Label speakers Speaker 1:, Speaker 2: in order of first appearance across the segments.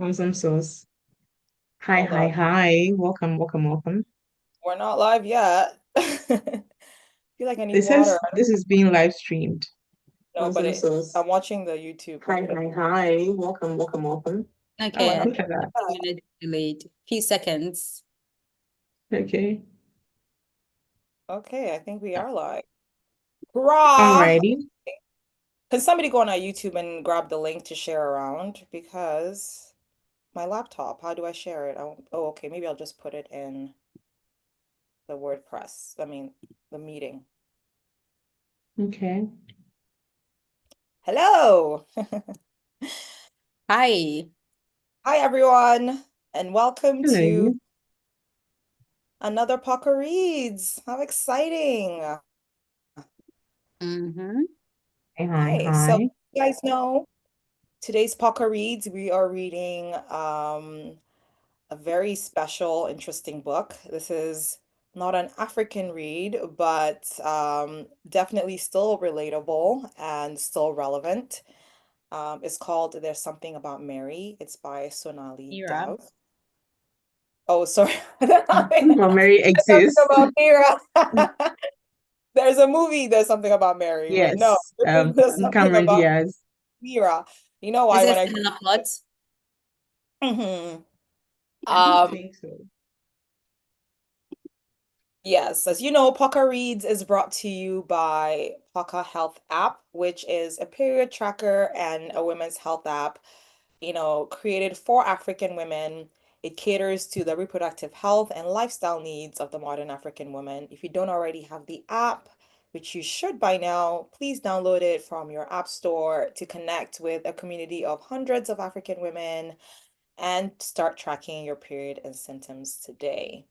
Speaker 1: Awesome sauce. Hi,
Speaker 2: Hold
Speaker 1: hi,
Speaker 2: on.
Speaker 1: hi. Welcome, welcome, welcome.
Speaker 2: We're not live yet. I feel like I need
Speaker 1: It
Speaker 2: water.
Speaker 1: says this is being live streamed.
Speaker 2: No, but
Speaker 1: Awesome sauce.
Speaker 2: I'm watching the YouTube.
Speaker 1: Hi, hi, hi. Welcome, welcome, welcome. Oh,
Speaker 2: We're
Speaker 1: I
Speaker 2: not
Speaker 1: think
Speaker 3: Okay,
Speaker 1: I got.
Speaker 3: minute delayed. Few seconds.
Speaker 1: Okay.
Speaker 2: okay. I think we are live. Hurrah!
Speaker 1: Alrighty.
Speaker 2: Can somebody go on our YouTube and grab the link to share around? Because my laptop, how do I share it? Oh, okay. Maybe I'll just put it in the WordPress. I mean, the meeting.
Speaker 1: Okay.
Speaker 2: Hello.
Speaker 3: Hi.
Speaker 2: Hi, everyone, and welcome to
Speaker 1: Hello.
Speaker 2: another Poka Reads. How exciting!
Speaker 3: Mm-hmm.
Speaker 1: Hi, hi,
Speaker 2: Okay, so
Speaker 1: hi.
Speaker 2: you guys know today's Poka Reads, we are reading a very special, interesting book. This is not an African read, but definitely still relatable and still relevant. It's called There's Something About Mary. It's by Sonali
Speaker 3: Mira.
Speaker 2: Dev. Oh, sorry.
Speaker 1: Well, Mary
Speaker 2: There's something
Speaker 1: exists.
Speaker 2: about Mira. There's a movie, There's Something About Mary, but no,
Speaker 1: Yes.
Speaker 2: there's something
Speaker 1: Cameron
Speaker 2: about
Speaker 1: Diaz.
Speaker 2: Mira. You know
Speaker 3: Is
Speaker 2: why when
Speaker 3: it
Speaker 2: I
Speaker 3: still a plot?
Speaker 2: Mhm.
Speaker 1: I don't
Speaker 2: Um
Speaker 1: think so.
Speaker 2: yes, as you know, Poka Reads is brought to you by Poka Health app, which is a period tracker and a women's health app, created for African women. It caters to the reproductive health and lifestyle needs of the modern African woman. If you don't already have the app, which you should by now, please download it from your app store to connect with a community of hundreds of African women and start tracking your period and symptoms today.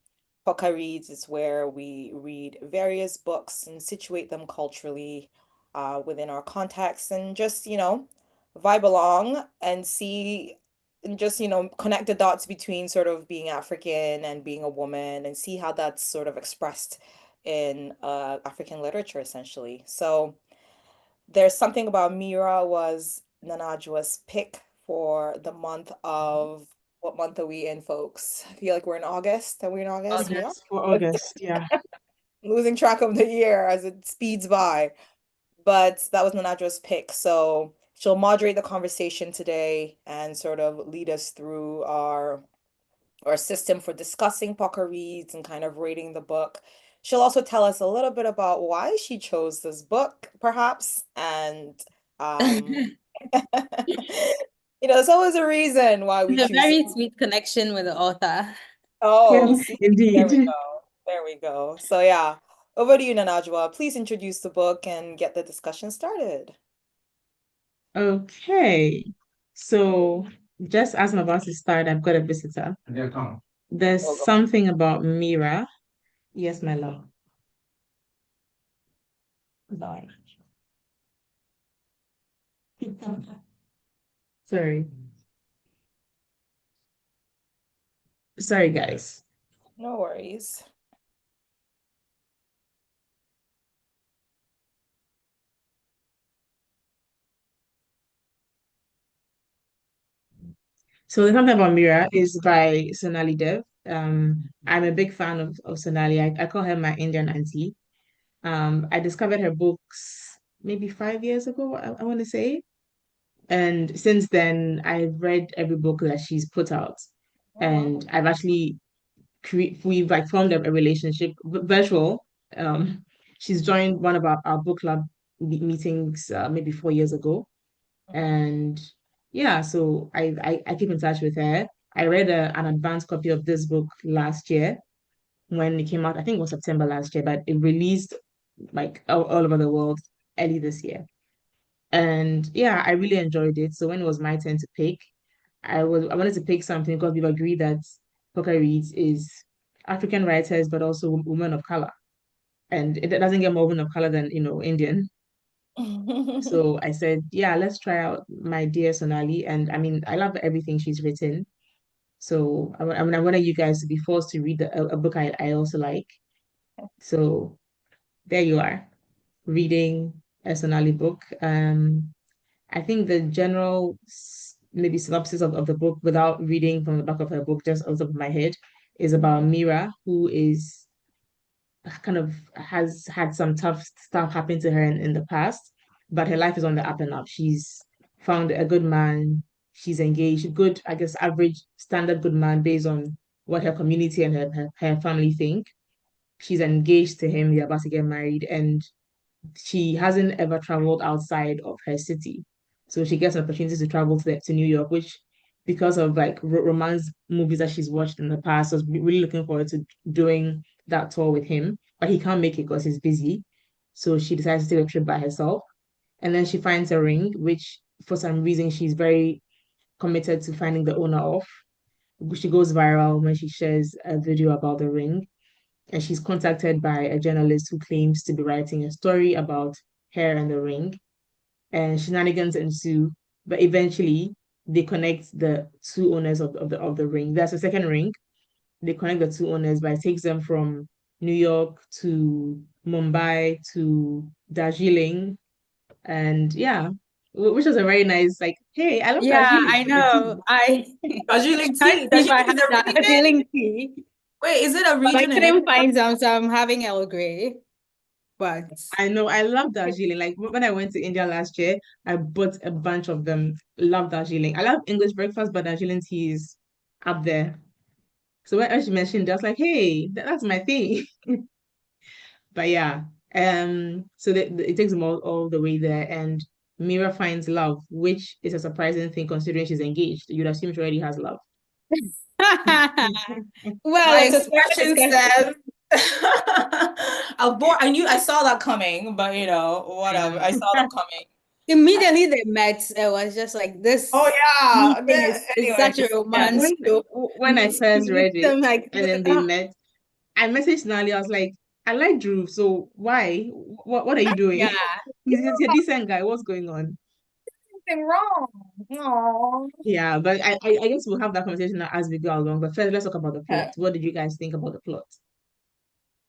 Speaker 2: Poka Reads is where we read various books and situate them culturally within our context and just, vibe along and see and just, connect the dots between sort of being African and being a woman and see how that's sort of expressed in African literature, essentially. So, there's something about Mira was Nanajwa's pick for the month of what month are we in, folks? I feel like we're in August. Are we in August? We are.
Speaker 1: August for August. Yeah.
Speaker 2: Losing track of the year as it speeds by. But that was Nanajwa's pick. So she'll moderate the conversation today and sort of lead us through our system for discussing Poker reads and kind of rating the book. She'll also tell us a little bit about why she chose this book, perhaps, and um, there's always a reason why we
Speaker 3: A
Speaker 2: choose.
Speaker 3: very sweet connection with the author.
Speaker 2: Oh,
Speaker 1: Yeah,
Speaker 2: see, there
Speaker 1: indeed.
Speaker 2: we go. There we go. So yeah, over to you, Nanajwa. Please introduce the book and get the discussion started.
Speaker 1: Okay. So just as I'm about to start, I've got a visitor. There's
Speaker 2: Oh,
Speaker 1: something about Mira. Yes, my love. Bye. Sorry. Sorry, guys.
Speaker 2: no worries.
Speaker 1: So the something about Mira is by Sonali Dev. I'm a big fan of Sonali. I call her my Indian auntie. I discovered her books maybe 5 years ago, I want to say. And since then, I've read every book that she's put out.
Speaker 2: Oh,
Speaker 1: And
Speaker 2: wow.
Speaker 1: I've actually we've like formed a relationship virtual. Um, she's joined one of our book club meetings maybe 4 years ago,
Speaker 2: Mhm.
Speaker 1: and yeah, so I keep in touch with her. I read an advanced copy of this book last year when it came out. I think it was September last year, but it released like all over the world early this year. And yeah, I really enjoyed it. So when it was my turn to pick, I wanted to pick something because we've agreed that Poker Reads is African writers, but also women of color. And it doesn't get more women of color than, Indian. So I said, yeah, let's try out my dear Sonali. And I mean, I love everything she's written. So I wanted you guys to be forced to read a book I also like. So there you are, reading a Sonali book. I think maybe synopsis of the book without reading from the back of her book, just off the top of my head, is about Mira, who is kind of has had some tough stuff happen to her in the past, but her life is on the up and up. She's found a good man. She's engaged, good, I guess, average, standard good man based on what her community and her family think. She's engaged to him. They're about to get married, and she hasn't ever traveled outside of her city. So she gets an opportunity to travel to New York, which because of like romance movies that she's watched in the past, was really looking forward to doing that tour with him. But he can't make it because he's busy. So she decides to take a trip by herself. And then she finds a ring, which for some reason she's very committed to finding the owner of. She goes viral when she shares a video about the ring, and she's contacted by a journalist who claims to be writing a story about her and the ring, and shenanigans ensue. But eventually, they connect the two owners of the ring. There's a second ring. They connect the two owners, but it takes them from New York to Mumbai to Darjeeling, and yeah, which was a very nice like, hey, I love
Speaker 3: Yeah,
Speaker 1: Darjeeling
Speaker 3: I
Speaker 1: for the tea.
Speaker 3: know. I
Speaker 2: Darjeeling
Speaker 3: can't
Speaker 2: tea.
Speaker 3: see if I
Speaker 2: Darjeeling
Speaker 3: have
Speaker 2: is a
Speaker 3: that
Speaker 2: region?
Speaker 3: Darjeeling tea,
Speaker 2: Wait, is it a
Speaker 3: but I
Speaker 2: region in
Speaker 3: couldn't
Speaker 2: India?
Speaker 3: find some, so I'm having Earl Grey. But
Speaker 1: I know, I love Darjeeling. Like when I went to India last year, I bought a bunch of them. Love Darjeeling. I love English breakfast, but Darjeeling tea is up there. So when she mentioned, it, I was like, hey, that's my thing. But yeah, so it takes them all the way there, and Mira finds love, which is a surprising thing considering she's engaged. You'd assume she already has love.
Speaker 3: well,
Speaker 2: My
Speaker 3: it's a separate
Speaker 2: expression
Speaker 3: discussion.
Speaker 2: says I saw that coming, but
Speaker 1: I
Speaker 2: whatever.
Speaker 1: know.
Speaker 2: I saw that coming.
Speaker 3: Immediately they met, it was just like
Speaker 2: Oh
Speaker 3: this
Speaker 2: yeah.
Speaker 3: meeting is such a
Speaker 2: Anyways, yeah.
Speaker 3: romance.
Speaker 1: when
Speaker 3: So
Speaker 1: when I
Speaker 3: meet
Speaker 1: first
Speaker 3: meet
Speaker 1: read it,
Speaker 3: them like
Speaker 1: and then they met, I messaged Sonali. I was like, I like Drew, so why? What are you
Speaker 3: yeah.
Speaker 1: doing? He's a decent guy. What's going on?
Speaker 2: Nothing wrong. No.
Speaker 1: Yeah, but I guess we'll have that conversation as we go along. But first, let's talk about the plot.
Speaker 2: Okay.
Speaker 1: What did you guys think about the plot?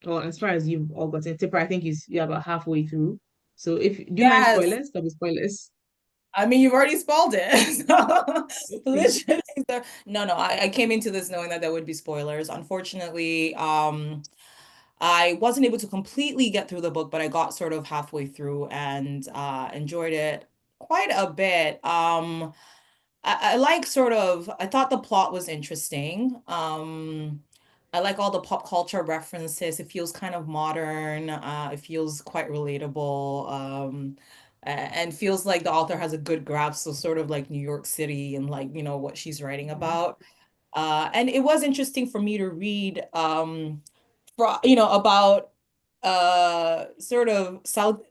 Speaker 1: Well, as far as you've all gotten, Tipper, I think you're about halfway through. So if do you mind
Speaker 2: Yes.
Speaker 1: spoilers? There'll be spoilers.
Speaker 2: I mean, you've already spoiled it. So,
Speaker 1: Okay.
Speaker 2: literally, no. I came into this knowing that there would be spoilers. Unfortunately, I wasn't able to completely get through the book, but I got sort of halfway through and enjoyed it quite a bit. I like sort of, I thought the plot was interesting. I like all the pop culture references. It feels kind of modern. It feels quite relatable. And feels like the author has a good grasp of sort of like New York City and like, what she's writing about. And it was interesting for me to read about sort of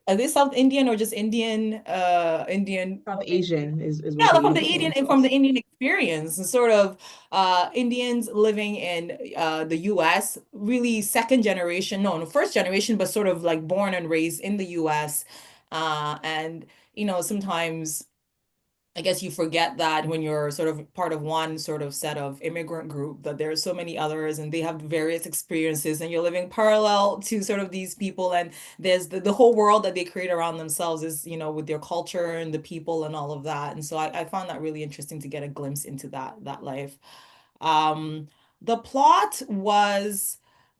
Speaker 2: are they South Indian or just Indian.
Speaker 1: South Asian is what
Speaker 2: Yeah,
Speaker 1: they
Speaker 2: like
Speaker 1: call
Speaker 2: From the
Speaker 1: themselves.
Speaker 2: Indian experience, and sort of Indians living in the US, really second generation, no, first generation, but sort of like born and raised in the US. And sometimes I guess you forget that when you're sort of part of one sort of set of immigrant group, that there are so many others and they have various experiences and you're living parallel to sort of these people. And there's the whole world that they create around themselves is, with their culture and the people and all of that. And so I found that really interesting to get a glimpse into that life. Um, the plot was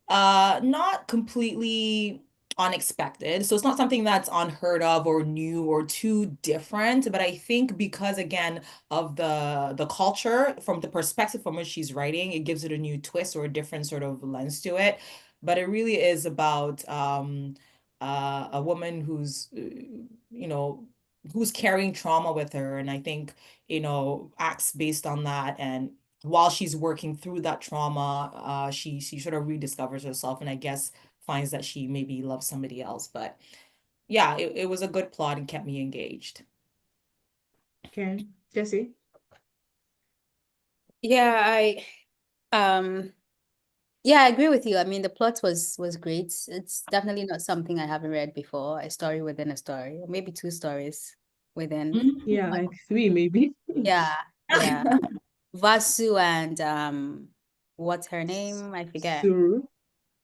Speaker 2: not completely unexpected. So it's not something that's unheard of or new or too different, but I think because again of the culture from the perspective from which she's writing, it gives it a new twist or a different sort of lens to it. But it really is about a woman who's carrying trauma with her, and I think acts based on that. And while she's working through that trauma, she sort of rediscovers herself, and I guess finds that she maybe loves somebody else. But yeah, it was a good plot and kept me engaged.
Speaker 1: Okay, Jessie.
Speaker 3: Yeah, um yeah, I agree with you. I mean, the plot was great. It's definitely not something I haven't read before. A story within a story, or maybe two stories within.
Speaker 1: Yeah, like three maybe.
Speaker 3: Yeah, yeah. Vasu and what's her name? I forget.
Speaker 1: Suru.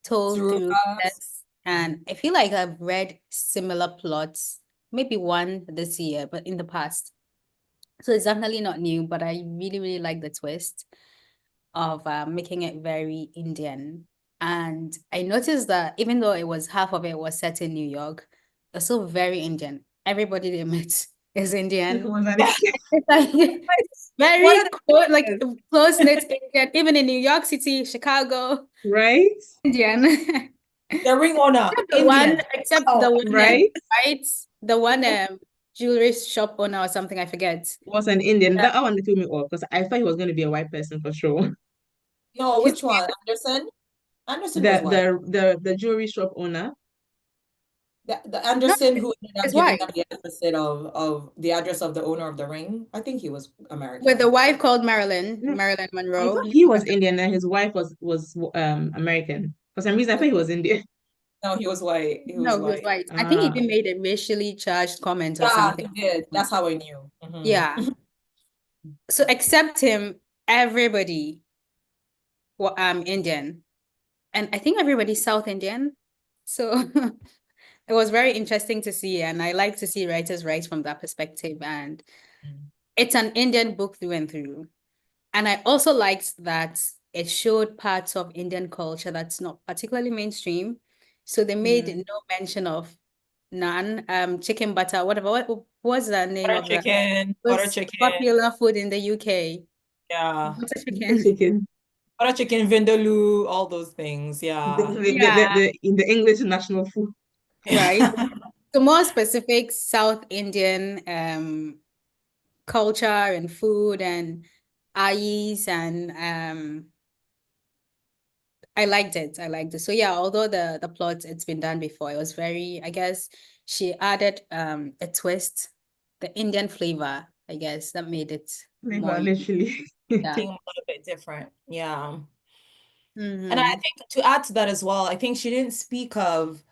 Speaker 3: Told
Speaker 2: Through
Speaker 3: through this, and I feel like I've read similar plots, maybe one this year, but in the past. So it's definitely not new, but I really, really like the twist of making it very Indian. And I noticed that even though it was half of it was set in New York, it's still very Indian. Everybody they met is Indian.
Speaker 1: Was that
Speaker 3: It's like very like close-knit Indian, even in New York City, Chicago,
Speaker 1: right?
Speaker 3: Indian.
Speaker 2: The ring owner,
Speaker 3: The one,
Speaker 2: Indian.
Speaker 3: except
Speaker 2: Oh,
Speaker 3: the one,
Speaker 1: Right?
Speaker 3: right? The one jewelry shop owner or something, I forget.
Speaker 1: Was an Indian. That one threw me off because I thought he was going to be a white person for sure.
Speaker 2: no, which one? Anderson? Anderson was
Speaker 1: The
Speaker 2: white.
Speaker 1: the jewelry shop owner.
Speaker 2: The
Speaker 3: No,
Speaker 2: Anderson who ended up
Speaker 3: it's
Speaker 2: giving
Speaker 3: white.
Speaker 2: them the opposite of the address of the owner of the ring. I think he was
Speaker 3: With
Speaker 2: American.
Speaker 3: the wife called Marilyn,
Speaker 1: No,
Speaker 3: Marilyn
Speaker 1: I
Speaker 3: Monroe.
Speaker 1: thought he was Indian and his wife was American. For some reason, I thought he was Indian.
Speaker 2: No, he was white. He was
Speaker 3: No, he was
Speaker 2: white.
Speaker 3: white. I think he
Speaker 1: Ah,
Speaker 3: even made a racially charged comment or
Speaker 2: Yeah,
Speaker 3: something.
Speaker 2: he did. That's how I knew.
Speaker 3: Yeah. So except him, everybody Indian. And I think everybody's South Indian. So it was very interesting to see. And I like to see writers write from that perspective. And it's an Indian book through and through. And I also liked that it showed parts of Indian culture that's not particularly mainstream. So they made no mention of naan, chicken butter, whatever. What was the name of that?
Speaker 2: Butter
Speaker 3: Was
Speaker 2: chicken.
Speaker 3: popular food in the UK.
Speaker 2: Yeah.
Speaker 3: Butter
Speaker 1: the
Speaker 3: chicken.
Speaker 1: chicken.
Speaker 2: Butter chicken, vindaloo, all those things. Yeah.
Speaker 1: In the English national food.
Speaker 3: Right. So more specific South Indian culture and food and ayis and I liked it. I liked it. So yeah, although the plot it's been done before, it was very, I guess she added a twist, the Indian flavor, I guess, that made it more
Speaker 1: Literally.
Speaker 3: yeah.
Speaker 2: Being a little bit different. Yeah. And I
Speaker 3: Mm-hmm.
Speaker 2: think to add to that as well, I think she didn't speak of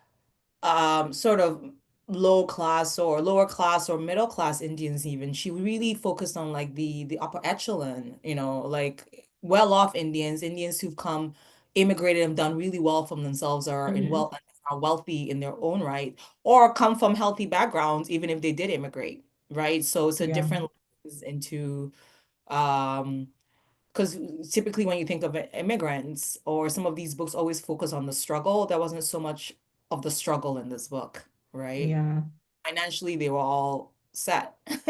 Speaker 2: sort of low class or lower class or middle class Indians even. She really focused on like the upper echelon, like well-off Indians, Indians who've come, immigrated and done really well for themselves are in
Speaker 1: Mhm.
Speaker 2: well are wealthy in their own right, or come from healthy backgrounds, even if they did immigrate, right? So it's a
Speaker 1: Yeah.
Speaker 2: different lens into um because typically when you think of immigrants or some of these books always focus on the struggle, there wasn't so much of the struggle in this book, right?
Speaker 1: Yeah.
Speaker 2: Financially, they were all set and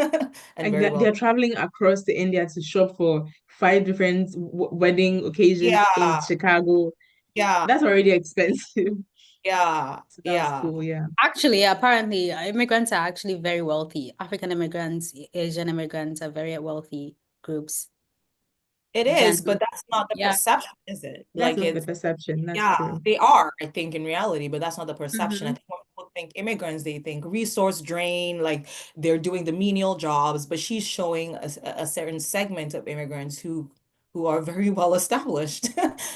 Speaker 1: Like
Speaker 2: very
Speaker 1: they're
Speaker 2: well.
Speaker 1: traveling across the India to shop for five different wedding occasions in
Speaker 2: Yeah,
Speaker 1: Chicago.
Speaker 2: yeah,
Speaker 1: That's already expensive.
Speaker 2: yeah,
Speaker 1: So that's
Speaker 2: yeah.
Speaker 1: cool. Yeah.
Speaker 3: Actually, apparently, immigrants are actually very wealthy. African immigrants, Asian immigrants are very wealthy groups.
Speaker 2: It is, but
Speaker 3: Generally.
Speaker 2: that's not the
Speaker 3: Yeah.
Speaker 2: perception, is it?
Speaker 1: That's
Speaker 2: Like
Speaker 1: not the
Speaker 2: it's,
Speaker 1: perception. That's
Speaker 2: yeah,
Speaker 1: true.
Speaker 2: they are, I think, in reality, but that's not the perception. I
Speaker 3: Mm-hmm.
Speaker 2: think when people think immigrants, they think resource drain, like they're doing the menial jobs, but she's showing a certain segment of immigrants who are very well established,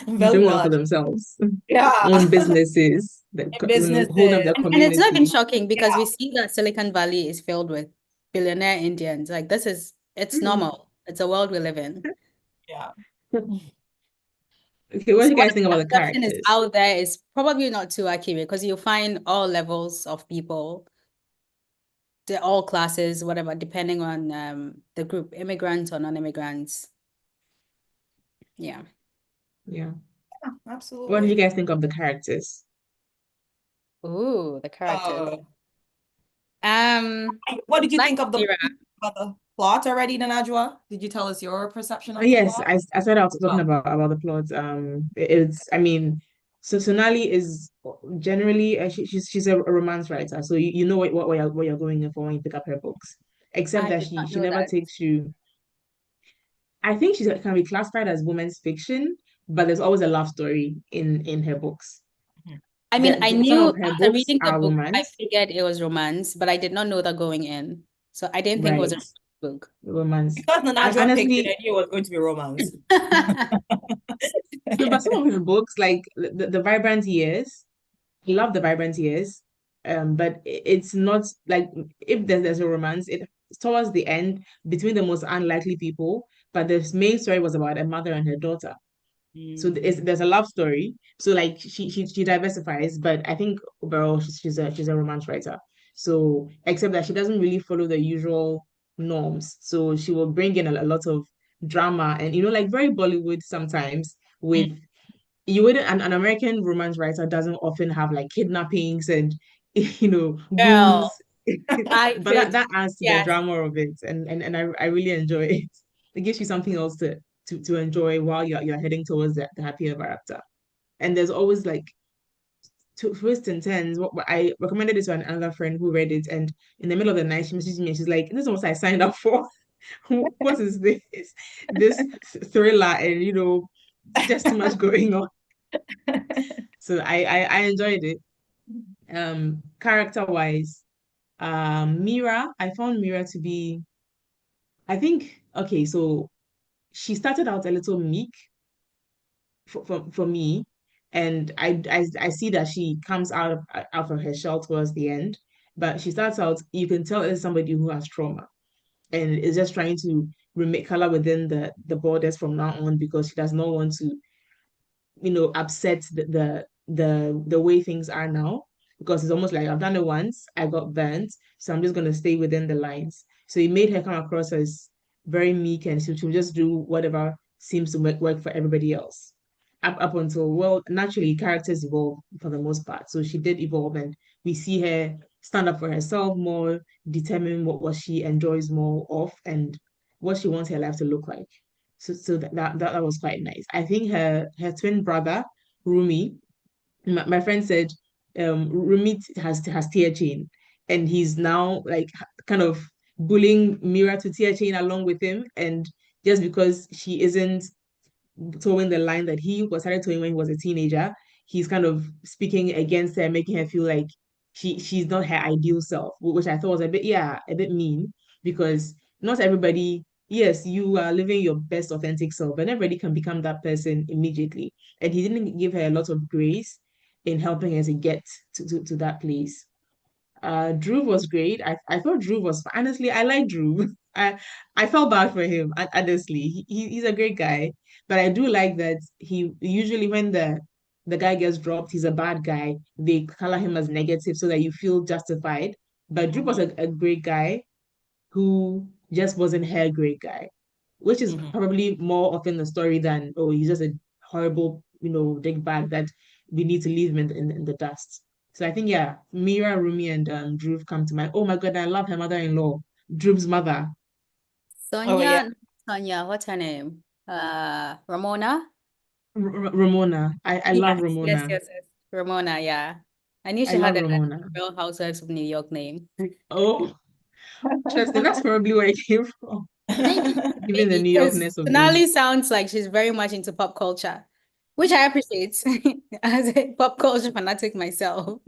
Speaker 2: very
Speaker 1: Doing well
Speaker 2: well,
Speaker 1: for themselves,
Speaker 2: yeah,
Speaker 1: own businesses that
Speaker 2: in businesses.
Speaker 1: hold up their
Speaker 3: And it's not even
Speaker 1: community.
Speaker 3: shocking because
Speaker 2: Yeah,
Speaker 3: we see that Silicon Valley is filled with billionaire Indians. Like it's
Speaker 1: Mhm.
Speaker 3: normal. It's a world we live in.
Speaker 2: yeah.
Speaker 1: Okay, what do
Speaker 3: So
Speaker 1: you
Speaker 3: what
Speaker 1: guys
Speaker 3: if
Speaker 1: think about
Speaker 3: the
Speaker 1: the
Speaker 3: perception is
Speaker 1: characters?
Speaker 3: out there is probably not too accurate because you'll find all levels of people, they're all classes, whatever, depending on the group, immigrants or non-immigrants. Yeah.
Speaker 1: Yeah. What do you
Speaker 2: Absolutely.
Speaker 1: guys think of the characters?
Speaker 3: Ooh, the characters.
Speaker 2: Uh,
Speaker 3: Um,
Speaker 2: what did you
Speaker 3: like
Speaker 2: think of
Speaker 3: Mira.
Speaker 2: about the plot already, Najwa? Did you tell us your perception
Speaker 1: Oh,
Speaker 2: of the
Speaker 1: yes,
Speaker 2: plot?
Speaker 1: I started out talking
Speaker 2: Oh,
Speaker 1: about the plot. It's I mean, so Sonali is generally she's a romance writer, so you know what you're going in for when you pick up her books. Except
Speaker 3: I
Speaker 1: that
Speaker 3: did not
Speaker 1: she
Speaker 3: know
Speaker 1: never
Speaker 3: that.
Speaker 1: takes you. I think she can be classified as women's fiction, but there's always a love story in her books.
Speaker 2: mhm.
Speaker 3: I mean, I
Speaker 1: Some
Speaker 3: knew
Speaker 1: of her
Speaker 3: after
Speaker 1: books
Speaker 3: reading the
Speaker 1: are
Speaker 3: book, I
Speaker 1: romance,
Speaker 3: figured it was romance, but I did not know that going in. So I didn't think it was a
Speaker 1: right?
Speaker 3: book.
Speaker 1: Romance,
Speaker 2: Because the
Speaker 1: and
Speaker 2: Najwa picked it, I
Speaker 1: honestly,
Speaker 2: knew it was going to be romance.
Speaker 1: no, but some of her books, like the Vibrant Years, I love the Vibrant Years. But it's not like if there's a romance, it's towards the end between the most unlikely people. But the main story was about a mother and her daughter. So
Speaker 2: Mm.
Speaker 1: there's a love story. So like she diversifies, but I think overall she's a romance writer. So except that she doesn't really follow the usual. norms. So she will bring in a lot of drama and, like very Bollywood sometimes with, you wouldn't, an American romance writer doesn't often have like kidnappings and,
Speaker 3: Girl,
Speaker 1: goons.
Speaker 3: I
Speaker 1: But that,
Speaker 3: could,
Speaker 1: that adds to the
Speaker 3: yes.
Speaker 1: drama of it. And I really enjoy it. It gives you something else to enjoy while you're heading towards the happy ever after. And there's always like twists and turns. What I recommended it to another friend who read it, and in the middle of the night, she messaged me and she's like, "This is what I signed up for. What is this? This thriller, and just too much going on." So I enjoyed it. Character wise, Mira, I found Mira to be, I think, okay, so she started out a little meek for me, and I see that she comes out of her shell towards the end, but she starts out, you can tell it's somebody who has trauma and is just trying to remake color within the borders from now on because she does not want to upset the way things are now, because it's almost like I've done it once, I got burnt, so I'm just gonna stay within the lines. So it made her come across as very meek, and she'll just do whatever seems to work for everybody else. Up until, well, naturally characters evolve for the most part. So she did evolve, and we see her stand up for herself more, determine what she enjoys more of and what she wants her life to look like. So that was quite nice. I think her twin brother, Rumi, my friend said Rumi has tear chain, and he's now like kind of bullying Mira to tear chain along with him, and just because she isn't towing the line that he was started towing when he was a teenager, he's kind of speaking against her, making her feel like she's not her ideal self, which I thought was a bit mean, because not everybody, yes, you are living your best authentic self, but everybody can become that person immediately. And he didn't give her a lot of grace in helping her to get to that place. Drew was great. I thought Drew was, honestly, I like Drew. I felt bad for him, honestly. He's a great guy, but I do like that he usually, when the guy gets dropped, he's a bad guy. They color him as negative so that you feel justified. But Drew was a great guy who just wasn't her great guy, which is probably more often the story than, oh, he's just a horrible, dick bag that we need to leave him in the dust. So I think, yeah, Mira, Rumi, and Drew come to mind. Oh my God, I love her mother-in-law, Drew's mother,
Speaker 2: Oh yeah.
Speaker 3: Sonia, what's her name? Ramona?
Speaker 1: Ramona. I love Ramona.
Speaker 3: Yes. Ramona, yeah. I knew
Speaker 1: I
Speaker 3: she had
Speaker 1: love
Speaker 3: a
Speaker 1: Ramona.
Speaker 3: Real Housewives of New York name.
Speaker 1: Oh, interesting. That's probably where it came from,
Speaker 3: Maybe,
Speaker 1: given the
Speaker 3: maybe,
Speaker 1: New
Speaker 3: because
Speaker 1: Yorkness of things.
Speaker 3: Sonali sounds like she's very much into pop culture, which I appreciate as a pop culture fanatic myself.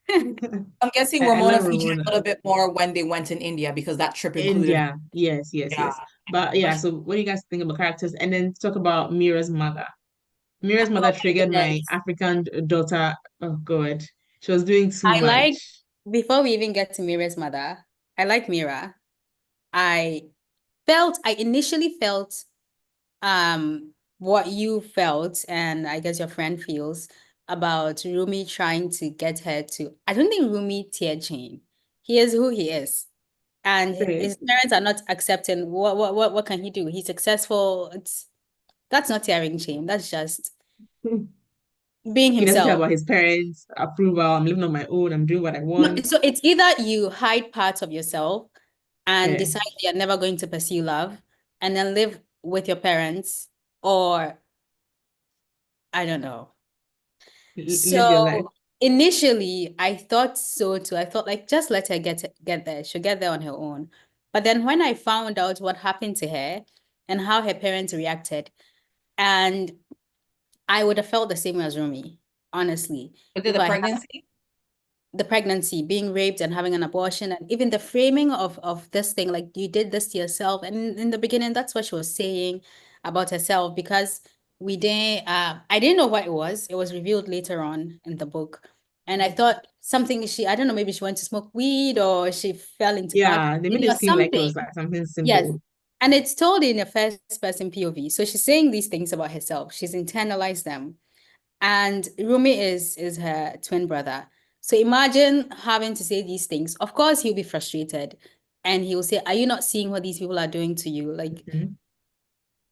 Speaker 2: I'm guessing
Speaker 1: I
Speaker 2: Ramona
Speaker 1: love
Speaker 2: featured
Speaker 1: Ramona.
Speaker 2: a little bit more when they went in India because that trip included,
Speaker 1: India.
Speaker 2: yeah.
Speaker 1: Yes. But
Speaker 2: But
Speaker 1: yeah, so what do you guys think about characters? And then talk about Mira's mother. Mira's mother
Speaker 3: Oh my
Speaker 1: triggered my
Speaker 3: goodness.
Speaker 1: African daughter. Oh God. She was doing too
Speaker 3: I like,
Speaker 1: much.
Speaker 3: before we even get to Mira's mother, I like Mira. I I initially felt what you felt, and I guess your friend feels about Rumi trying to get her to, I don't think Rumi tear chain. He is who he is. And
Speaker 1: Okay.
Speaker 3: his parents are not accepting what can he do? He's successful. That's not tearing chain. That's just being
Speaker 1: He doesn't care
Speaker 3: himself.
Speaker 1: about his parents' approval. I'm living on my own. I'm doing what I
Speaker 3: No,
Speaker 1: want.
Speaker 3: so it's either you hide parts of yourself and
Speaker 1: Okay.
Speaker 3: decide you're never going to pursue love and then live with your parents, or I don't know.
Speaker 1: Live your life.
Speaker 3: So initially, I thought so too. I thought like just let her get there. She'll get there on her own. But then when I found out what happened to her and how her parents reacted, and I would have felt the same as Rumi, honestly.
Speaker 2: was it
Speaker 3: If
Speaker 2: the
Speaker 3: I had
Speaker 2: pregnancy?
Speaker 3: the pregnancy, being raped and having an abortion, and even the framing of this thing, like you did this to yourself. And in the beginning, that's what she was saying about herself, because we didn't I didn't know what it was. It was revealed later on in the book. And I thought something I don't know, maybe she went to smoke weed or she fell into bad
Speaker 1: Yeah, they made
Speaker 3: company
Speaker 1: it
Speaker 3: or
Speaker 1: seem like it
Speaker 3: something.
Speaker 1: was like something
Speaker 3: Yes.
Speaker 1: simple.
Speaker 3: And it's told in a first person POV. So she's saying these things about herself. She's internalized them. And Rumi is her twin brother. So imagine having to say these things. Of course, he'll be frustrated. and he will say, "Are you not seeing what these people are doing to you?" Like
Speaker 1: Mhm.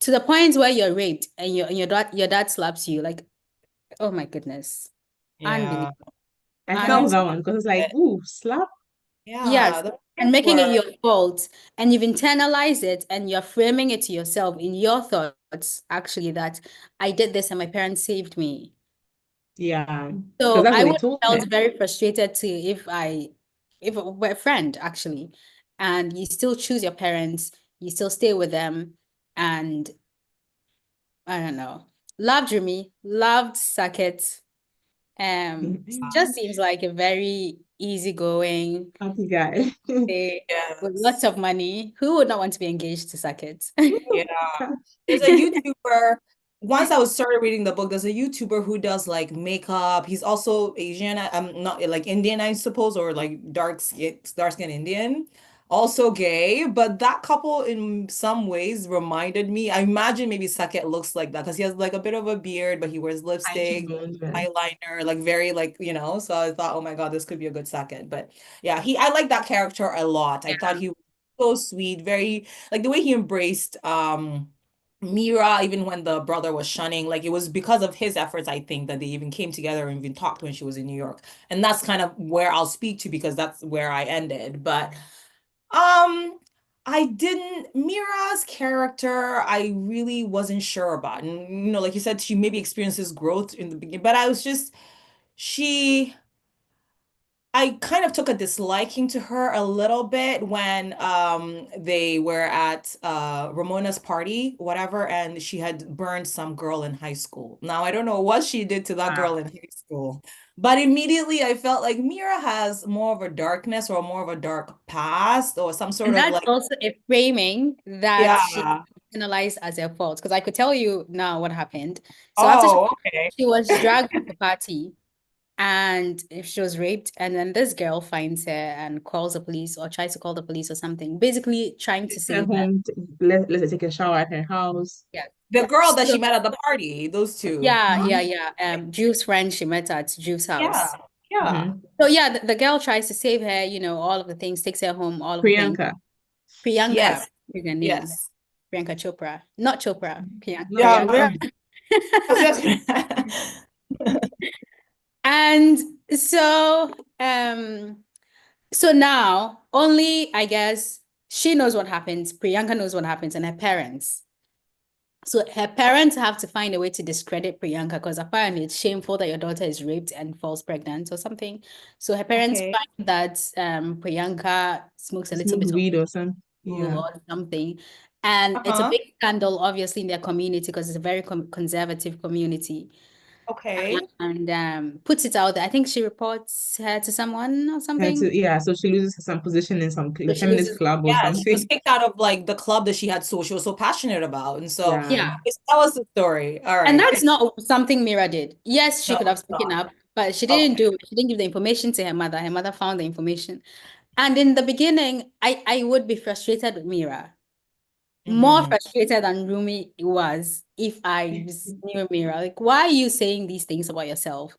Speaker 3: to the point where you're raped and your dad slaps you. Like, oh my goodness,
Speaker 2: Yeah.
Speaker 3: unbelievable.
Speaker 1: I felt
Speaker 3: And
Speaker 1: that one because it's like, ooh, slap.
Speaker 2: Yeah,
Speaker 3: yes,
Speaker 2: the
Speaker 3: and
Speaker 2: parents
Speaker 3: making it
Speaker 2: were,
Speaker 3: your fault, and you've internalized it, and you're framing it to yourself in your thoughts, actually, that I did this and my parents saved me.
Speaker 1: Yeah, because
Speaker 3: So
Speaker 1: that's
Speaker 3: I
Speaker 1: what they
Speaker 3: would
Speaker 1: told
Speaker 3: have
Speaker 1: her.
Speaker 3: felt very frustrated too if it were a friend actually, and you still choose your parents, you still stay with them, and I don't know, loved Rumi, loved Saket. Just seems like a very easygoing,
Speaker 1: Happy guy.
Speaker 3: with lots
Speaker 2: yes.
Speaker 3: of money. Who would not want to be engaged to Saket?
Speaker 2: Yeah. There's a YouTuber. Once I was started reading the book, there's a YouTuber who does like makeup. He's also Asian. I'm not like Indian, I suppose, or like dark skin Indian. Also gay, but that couple in some ways reminded me. I imagine maybe Saket looks like that because he has like a bit of a beard, but he wears
Speaker 1: High
Speaker 2: lipstick,
Speaker 1: cheekbones, yeah.
Speaker 2: eyeliner, like very like, So I thought, oh my God, this could be a good Saket. But yeah, I like that character a lot. I thought
Speaker 3: Yeah.
Speaker 2: he was so sweet, very like the way he embraced Mira, even when the brother was shunning, like it was because of his efforts, I think, that they even came together and even talked when she was in New York. And that's kind of where I'll speak to because that's where I ended. But I didn't Mira's character, I really wasn't sure about. And like you said, she maybe experiences growth in the beginning, but I was just she I kind of took a disliking to her a little bit when they were at Ramona's party, whatever, and she had burned some girl in high school. Now I don't know what she did to that girl in high school, but immediately I felt like Mira has more of a darkness or more of a dark past or some sort
Speaker 3: And
Speaker 2: of
Speaker 3: that's
Speaker 2: like,
Speaker 3: also a framing that she
Speaker 2: yeah.
Speaker 3: penalized as her fault. Because I could tell you now what happened. So after
Speaker 2: Oh, okay.
Speaker 3: she was dragged to the party and if she was raped, and then this girl finds her and calls the police or tries to call the police or something, basically trying to
Speaker 1: Take her
Speaker 3: save her.
Speaker 1: home, let her take a shower at her house.
Speaker 3: Yeah.
Speaker 2: The girl that
Speaker 3: So
Speaker 2: she met at the party, those two.
Speaker 3: yeah,
Speaker 1: Mhm.
Speaker 3: Drew's friend she met at Drew's
Speaker 2: Yeah.
Speaker 3: house.
Speaker 2: Yeah.
Speaker 1: Mhm.
Speaker 3: So yeah, the girl tries to save her, all of the things, takes her home, all of the things.
Speaker 1: Priyanka.
Speaker 3: Priyanka
Speaker 2: Yes.
Speaker 3: is her name.
Speaker 2: Yes.
Speaker 3: Priyanka Chopra. Not Chopra.
Speaker 1: No,
Speaker 2: Yeah.
Speaker 3: Priyanka.
Speaker 1: Priyanka.
Speaker 3: And so so now only I guess she knows what happens, Priyanka knows what happens, and her parents. So her parents have to find a way to discredit Priyanka because apparently it's shameful that your daughter is raped and falls pregnant or something. So her parents
Speaker 2: Okay.
Speaker 3: find that Priyanka smokes a little
Speaker 1: Smokes
Speaker 3: bit of
Speaker 1: weed or something.
Speaker 3: boo
Speaker 1: Yeah.
Speaker 3: or something. And it's a
Speaker 2: Uh-huh.
Speaker 3: big scandal, obviously, in their community because it's a very conservative community.
Speaker 2: Okay.
Speaker 3: And puts it out there. I think she reports her to someone or something.
Speaker 1: Yeah, so she loses some position in some
Speaker 3: So she
Speaker 1: feminist
Speaker 3: loses.
Speaker 1: club or
Speaker 2: Yeah, she was
Speaker 1: something.
Speaker 2: kicked out of like the club that she was so passionate about. And so
Speaker 1: Yeah.
Speaker 3: Yeah.
Speaker 2: tell us the story. All
Speaker 3: And
Speaker 2: right.
Speaker 3: that's not something Mira did. Yes, she
Speaker 2: No,
Speaker 3: could have
Speaker 2: it's
Speaker 3: spoken
Speaker 2: not.
Speaker 3: up, but she didn't
Speaker 2: Okay.
Speaker 3: do it. She didn't give the information to her mother. Her mother found the information. And in the beginning, I would be frustrated with Mira. More
Speaker 2: Mm-hmm.
Speaker 3: frustrated than Rumi was if I just knew Mira. Like, why are you saying these things about yourself?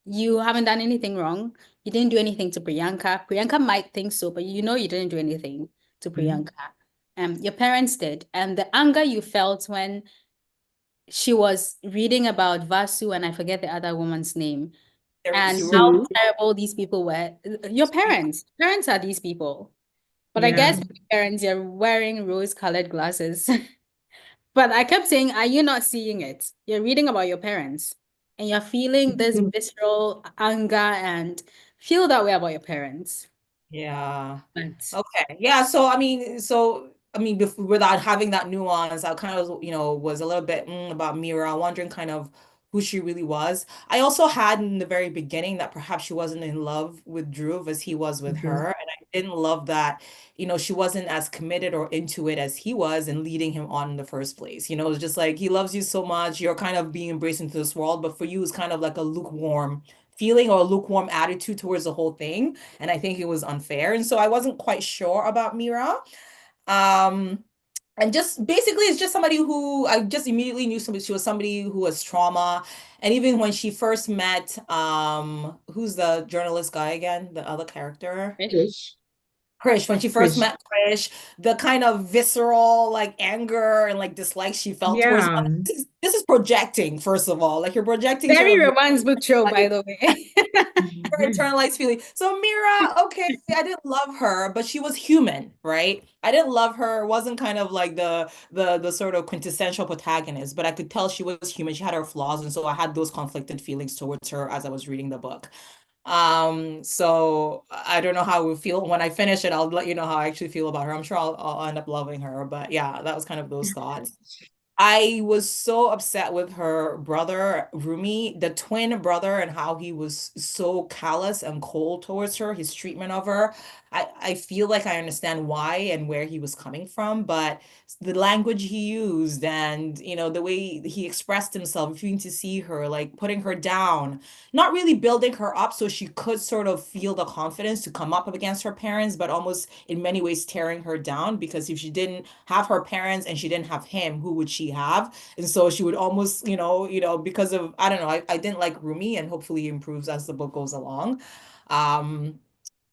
Speaker 3: You haven't done anything wrong. You didn't do anything to Priyanka. Priyanka might think so, but you didn't do anything to
Speaker 1: Mhm.
Speaker 3: Priyanka. Your parents did. And the anger you felt when she was reading about Vasu and I forget the other woman's name
Speaker 2: There
Speaker 3: and
Speaker 2: Suru.
Speaker 3: how
Speaker 1: Sue.
Speaker 3: terrible these people were. Your parents. Parents are these people. But I
Speaker 1: Yeah.
Speaker 3: guess parents, you're wearing rose-colored glasses. But I kept saying, are you not seeing it? You're reading about your parents and you're feeling this visceral anger and feel that way about your parents.
Speaker 2: Yeah.
Speaker 3: But
Speaker 2: Okay. Yeah. So I mean, without having that nuance, I kind of, was a little bit about Mira, wondering kind of who she really was. I also had in the very beginning that perhaps she wasn't in love with Dhruv as he was with
Speaker 1: Mhm.
Speaker 2: her. And I didn't love that, she wasn't as committed or into it as he was in leading him on in the first place. It was just like he loves you so much, you're kind of being embraced into this world, but for you, it's kind of like a lukewarm feeling or a lukewarm attitude towards the whole thing. And I think it was unfair. And so I wasn't quite sure about Mira. Um, and just basically, it's just somebody who I just immediately knew somebody. She was somebody who was trauma. And even when she first met, who's the journalist guy again? The other character?
Speaker 3: Fish.
Speaker 1: Fish.
Speaker 2: Krish, when she first
Speaker 1: Krish.
Speaker 2: met Krish, the kind of visceral like anger and like dislike she felt towards
Speaker 1: Yeah.
Speaker 2: this is projecting, first of all. Like you're projecting sort
Speaker 3: Very
Speaker 2: of your
Speaker 3: romance book trope, by the way.
Speaker 2: her
Speaker 1: Mhm.
Speaker 2: internalized feeling. So Mira, okay, I didn't love her, but she was human, right? I didn't love her. Wasn't kind of like the sort of quintessential protagonist, but I could tell she was human. She had her flaws, and so I had those conflicted feelings towards her as I was reading the book. So I don't know how we feel when I finish it. I'll let you know how I actually feel about her. I'm sure I'll end up loving her, but yeah, that was kind of those thoughts. I was so upset with her brother, Rumi, the twin brother, and how he was so callous and cold towards her, his treatment of her. I feel like I understand why and where he was coming from, but the language he used and, the way he expressed himself, refusing to see her, like putting her down, not really building her up so she could sort of feel the confidence to come up against her parents, but almost in many ways tearing her down because if she didn't have her parents and she didn't have him, who would she have? And so she would almost, because of, I don't know, I didn't like Rumi and hopefully he improves as the book goes along. Um,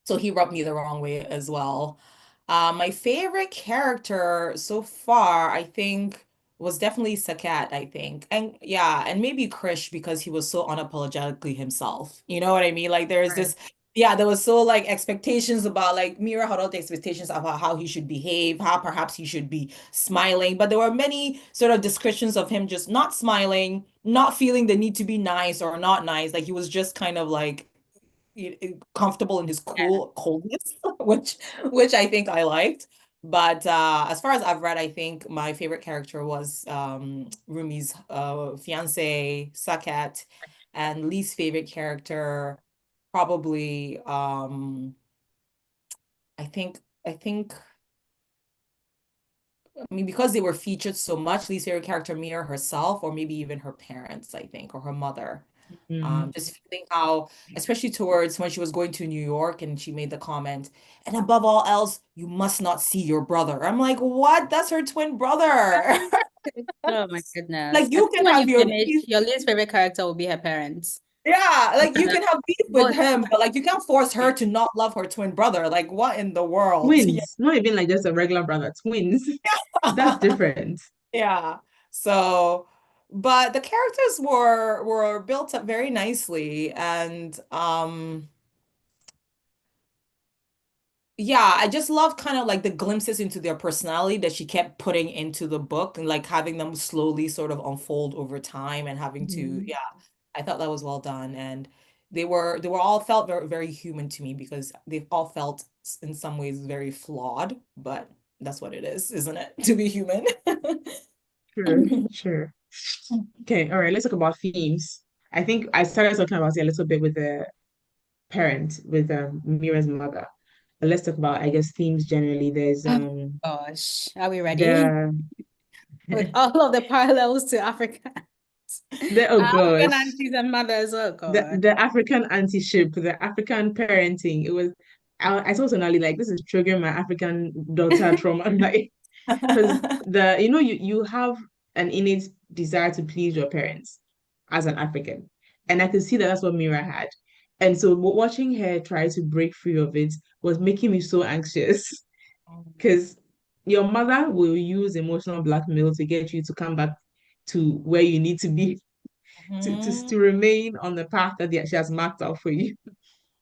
Speaker 2: so he rubbed me the wrong way as well. My favorite character so far, I think, was definitely Sakat, I think. And yeah, and maybe Krish because he was so unapologetically himself. You know what I mean? Like there's
Speaker 1: Right.
Speaker 2: this, yeah, there was so like expectations about like Mira had all the expectations about how he should behave, how perhaps he should be smiling. But there were many sort of descriptions of him just not smiling, not feeling the need to be nice or not nice. Like he was just kind of like comfortable in his
Speaker 3: Yeah.
Speaker 2: cool coldness, which I think I liked. But as far as I've read, I think my favorite character was Rumi's fiance, Saket, and least favorite character probably I think I mean because they were featured so much, least favorite character Mira herself, or maybe even her parents, I think, or her mother.
Speaker 1: Mm.
Speaker 2: Just feeling how, especially towards when she was going to New York and she made the comment, and above all else, you must not see your brother. I'm like, what? That's her twin brother.
Speaker 3: Oh my goodness.
Speaker 2: Like
Speaker 3: I
Speaker 2: you
Speaker 3: think
Speaker 2: can
Speaker 3: when
Speaker 2: have
Speaker 3: you
Speaker 2: your
Speaker 3: finish,
Speaker 2: beef.
Speaker 3: your least favorite character will be her parents.
Speaker 2: Yeah, like you
Speaker 3: Uh,
Speaker 2: can have beef with
Speaker 3: But
Speaker 2: him, but like you can't force her to not love her twin brother. Like what in the world?
Speaker 1: Twins, not even like just a regular brother, twins. That's
Speaker 2: Yeah.
Speaker 1: different.
Speaker 2: Yeah. So, but the characters were built up very nicely and yeah, I just love kind of like the glimpses into their personality that she kept putting into the book and like having them slowly sort of unfold over time and having to,
Speaker 1: Mhm.
Speaker 2: yeah, I thought that was well done. And they were all felt very, very human to me because they all felt in some ways very flawed, but that's what it is, isn't it? To be human.
Speaker 1: Sure, sure. Okay, all right, let's talk about themes. I think I started talking about it a little bit with the parent, with Mira's mother. But let's talk about, I guess, themes generally. There's
Speaker 3: oh gosh, are we ready?
Speaker 1: the
Speaker 3: With all of the parallels to Africa.
Speaker 1: oh
Speaker 3: African
Speaker 1: gosh.
Speaker 3: aunties and mothers, oh God.
Speaker 1: The African auntie-ship, the African parenting. It was I told Sonali like this is triggering my African daughter trauma. Like because you have an innate desire to please your parents as an African, and I could see that that's what Mira had, and so watching her try to break free of it was making me so anxious because your mother will use emotional blackmail to get you to come back to where you need to be
Speaker 2: Mhm.
Speaker 1: to remain on the path that she has marked out for you.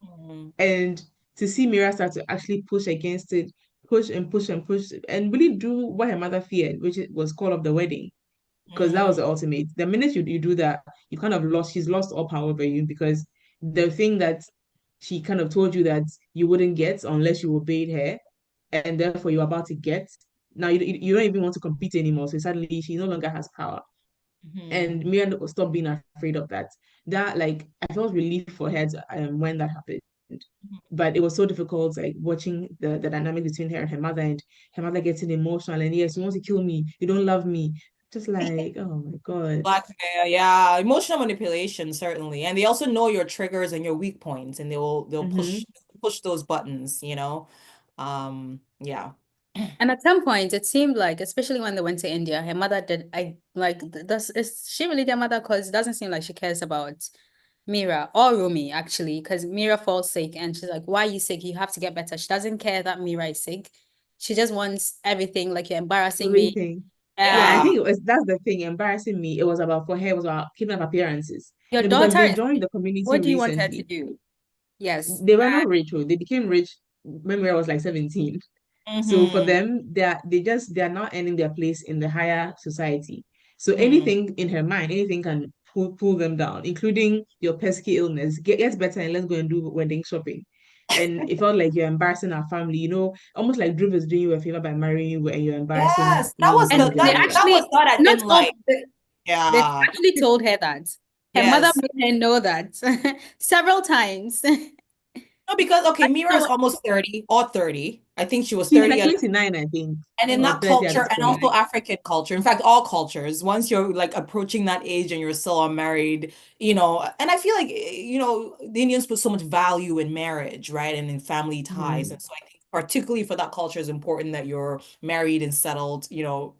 Speaker 2: Mhm.
Speaker 1: And to see Mira start to actually push against it, push and push and push, and really do what her mother feared, which was call of the wedding, because that was
Speaker 2: Mhm.
Speaker 1: the ultimate. The minute you do that, you kind of she's lost all power over you because the thing that she kind of told you that you wouldn't get unless you obeyed her, and therefore you're about to get. Now you don't even want to compete anymore. So suddenly she no longer has power.
Speaker 2: Mhm.
Speaker 1: And Mia stopped being afraid of that. That like I felt relief for her when that happened. But it was so difficult, like watching the dynamic between her and her mother getting emotional and yes, you want to kill me, you don't love me. Just like, oh my God.
Speaker 2: Blackmail, yeah, emotional manipulation certainly, and they also know your triggers and your weak points, and they'll
Speaker 1: Mm-hmm.
Speaker 2: push those buttons. Yeah.
Speaker 3: And at some point, it seemed like, especially when they went to India, her mother did. I like, does is she really their mother? Because it doesn't seem like she cares about Mira or Rumi, actually, because Mira falls sick and she's like, why are you sick? You have to get better. She doesn't care that Mira is sick. She just wants everything, like, you're embarrassing me.
Speaker 1: Everything. Yeah, I
Speaker 2: Yeah.
Speaker 1: think that's the thing, embarrassing me. It was about for her, it was about keeping up appearances.
Speaker 3: Your
Speaker 1: No, because
Speaker 3: daughter
Speaker 1: they
Speaker 3: is
Speaker 1: joined
Speaker 3: sick.
Speaker 1: the community
Speaker 3: What do you want her to
Speaker 1: recently.
Speaker 3: do? Yes.
Speaker 1: They were not rich, oh, they became rich when Mira was like 17. So for
Speaker 2: Mm-hmm.
Speaker 1: them, they are not earning their place in the higher society. So
Speaker 2: Mm-hmm.
Speaker 1: anything in her mind, anything can pull them down, including your pesky illness. Get better and let's go and do wedding shopping. And it felt like you're embarrassing our family, almost like Drew is doing you a favor by marrying you and you're embarrassing
Speaker 2: Yes, that
Speaker 1: me
Speaker 2: was
Speaker 1: in
Speaker 3: And
Speaker 2: the
Speaker 1: the
Speaker 3: they
Speaker 1: long
Speaker 2: that
Speaker 1: run.
Speaker 2: that was
Speaker 3: actually,
Speaker 2: what I
Speaker 3: not
Speaker 2: didn't
Speaker 3: all,
Speaker 2: like.
Speaker 3: they
Speaker 2: Yeah.
Speaker 3: actually told her that. Her mother
Speaker 2: Yes.
Speaker 3: made her know that several times.
Speaker 2: No, because okay, Mira is
Speaker 3: So,
Speaker 2: almost 30 or 30. I think she was
Speaker 1: She's
Speaker 2: 30
Speaker 1: like
Speaker 2: at
Speaker 1: 29, I think,
Speaker 2: and in
Speaker 1: or
Speaker 2: that
Speaker 1: 30 at
Speaker 2: culture,
Speaker 1: this
Speaker 2: and
Speaker 1: point.
Speaker 2: also African culture, in fact, all cultures, once you're like approaching that age and you're still unmarried, and I feel like, the Indians put so much value in marriage, right? And in family ties.
Speaker 1: Mhm.
Speaker 2: And so I think particularly for that culture, it's important that you're married and settled,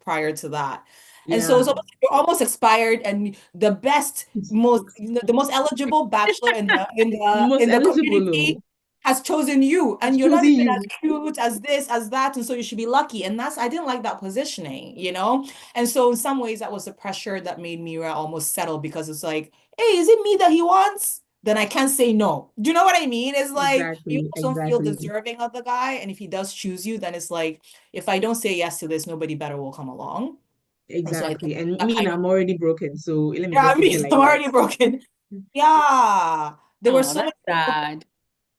Speaker 2: prior to that. And so
Speaker 1: Yeah.
Speaker 2: you're almost expired, and the best, the most eligible bachelor in the
Speaker 1: Most eligible,
Speaker 2: community
Speaker 1: though.
Speaker 2: has chosen you,
Speaker 1: It's
Speaker 2: and you're not
Speaker 1: choosing
Speaker 2: even as
Speaker 1: you.
Speaker 2: cute as this, as that, and so you should be lucky. And I didn't like that positioning. And so in some ways that was the pressure that made Mira almost settle, because it's like, hey, is it me that he wants? Then I can't say no. Do you know what I mean? It's like you
Speaker 1: Exactly,
Speaker 2: also feel
Speaker 1: exactly,
Speaker 2: deserving of the guy, and if he does choose you, then it's like, if I don't say yes to this, nobody better will come along. And so I think
Speaker 1: exactly. And
Speaker 2: that
Speaker 1: me,
Speaker 2: kind
Speaker 1: now,
Speaker 2: of,
Speaker 1: I'm already broken, so let me
Speaker 2: yeah,
Speaker 1: just
Speaker 2: I
Speaker 1: take
Speaker 2: mean,
Speaker 1: it like
Speaker 2: I'm
Speaker 1: that.
Speaker 2: already broken. Yeah. There were
Speaker 3: oh,
Speaker 2: so
Speaker 3: that's
Speaker 2: many
Speaker 3: sad.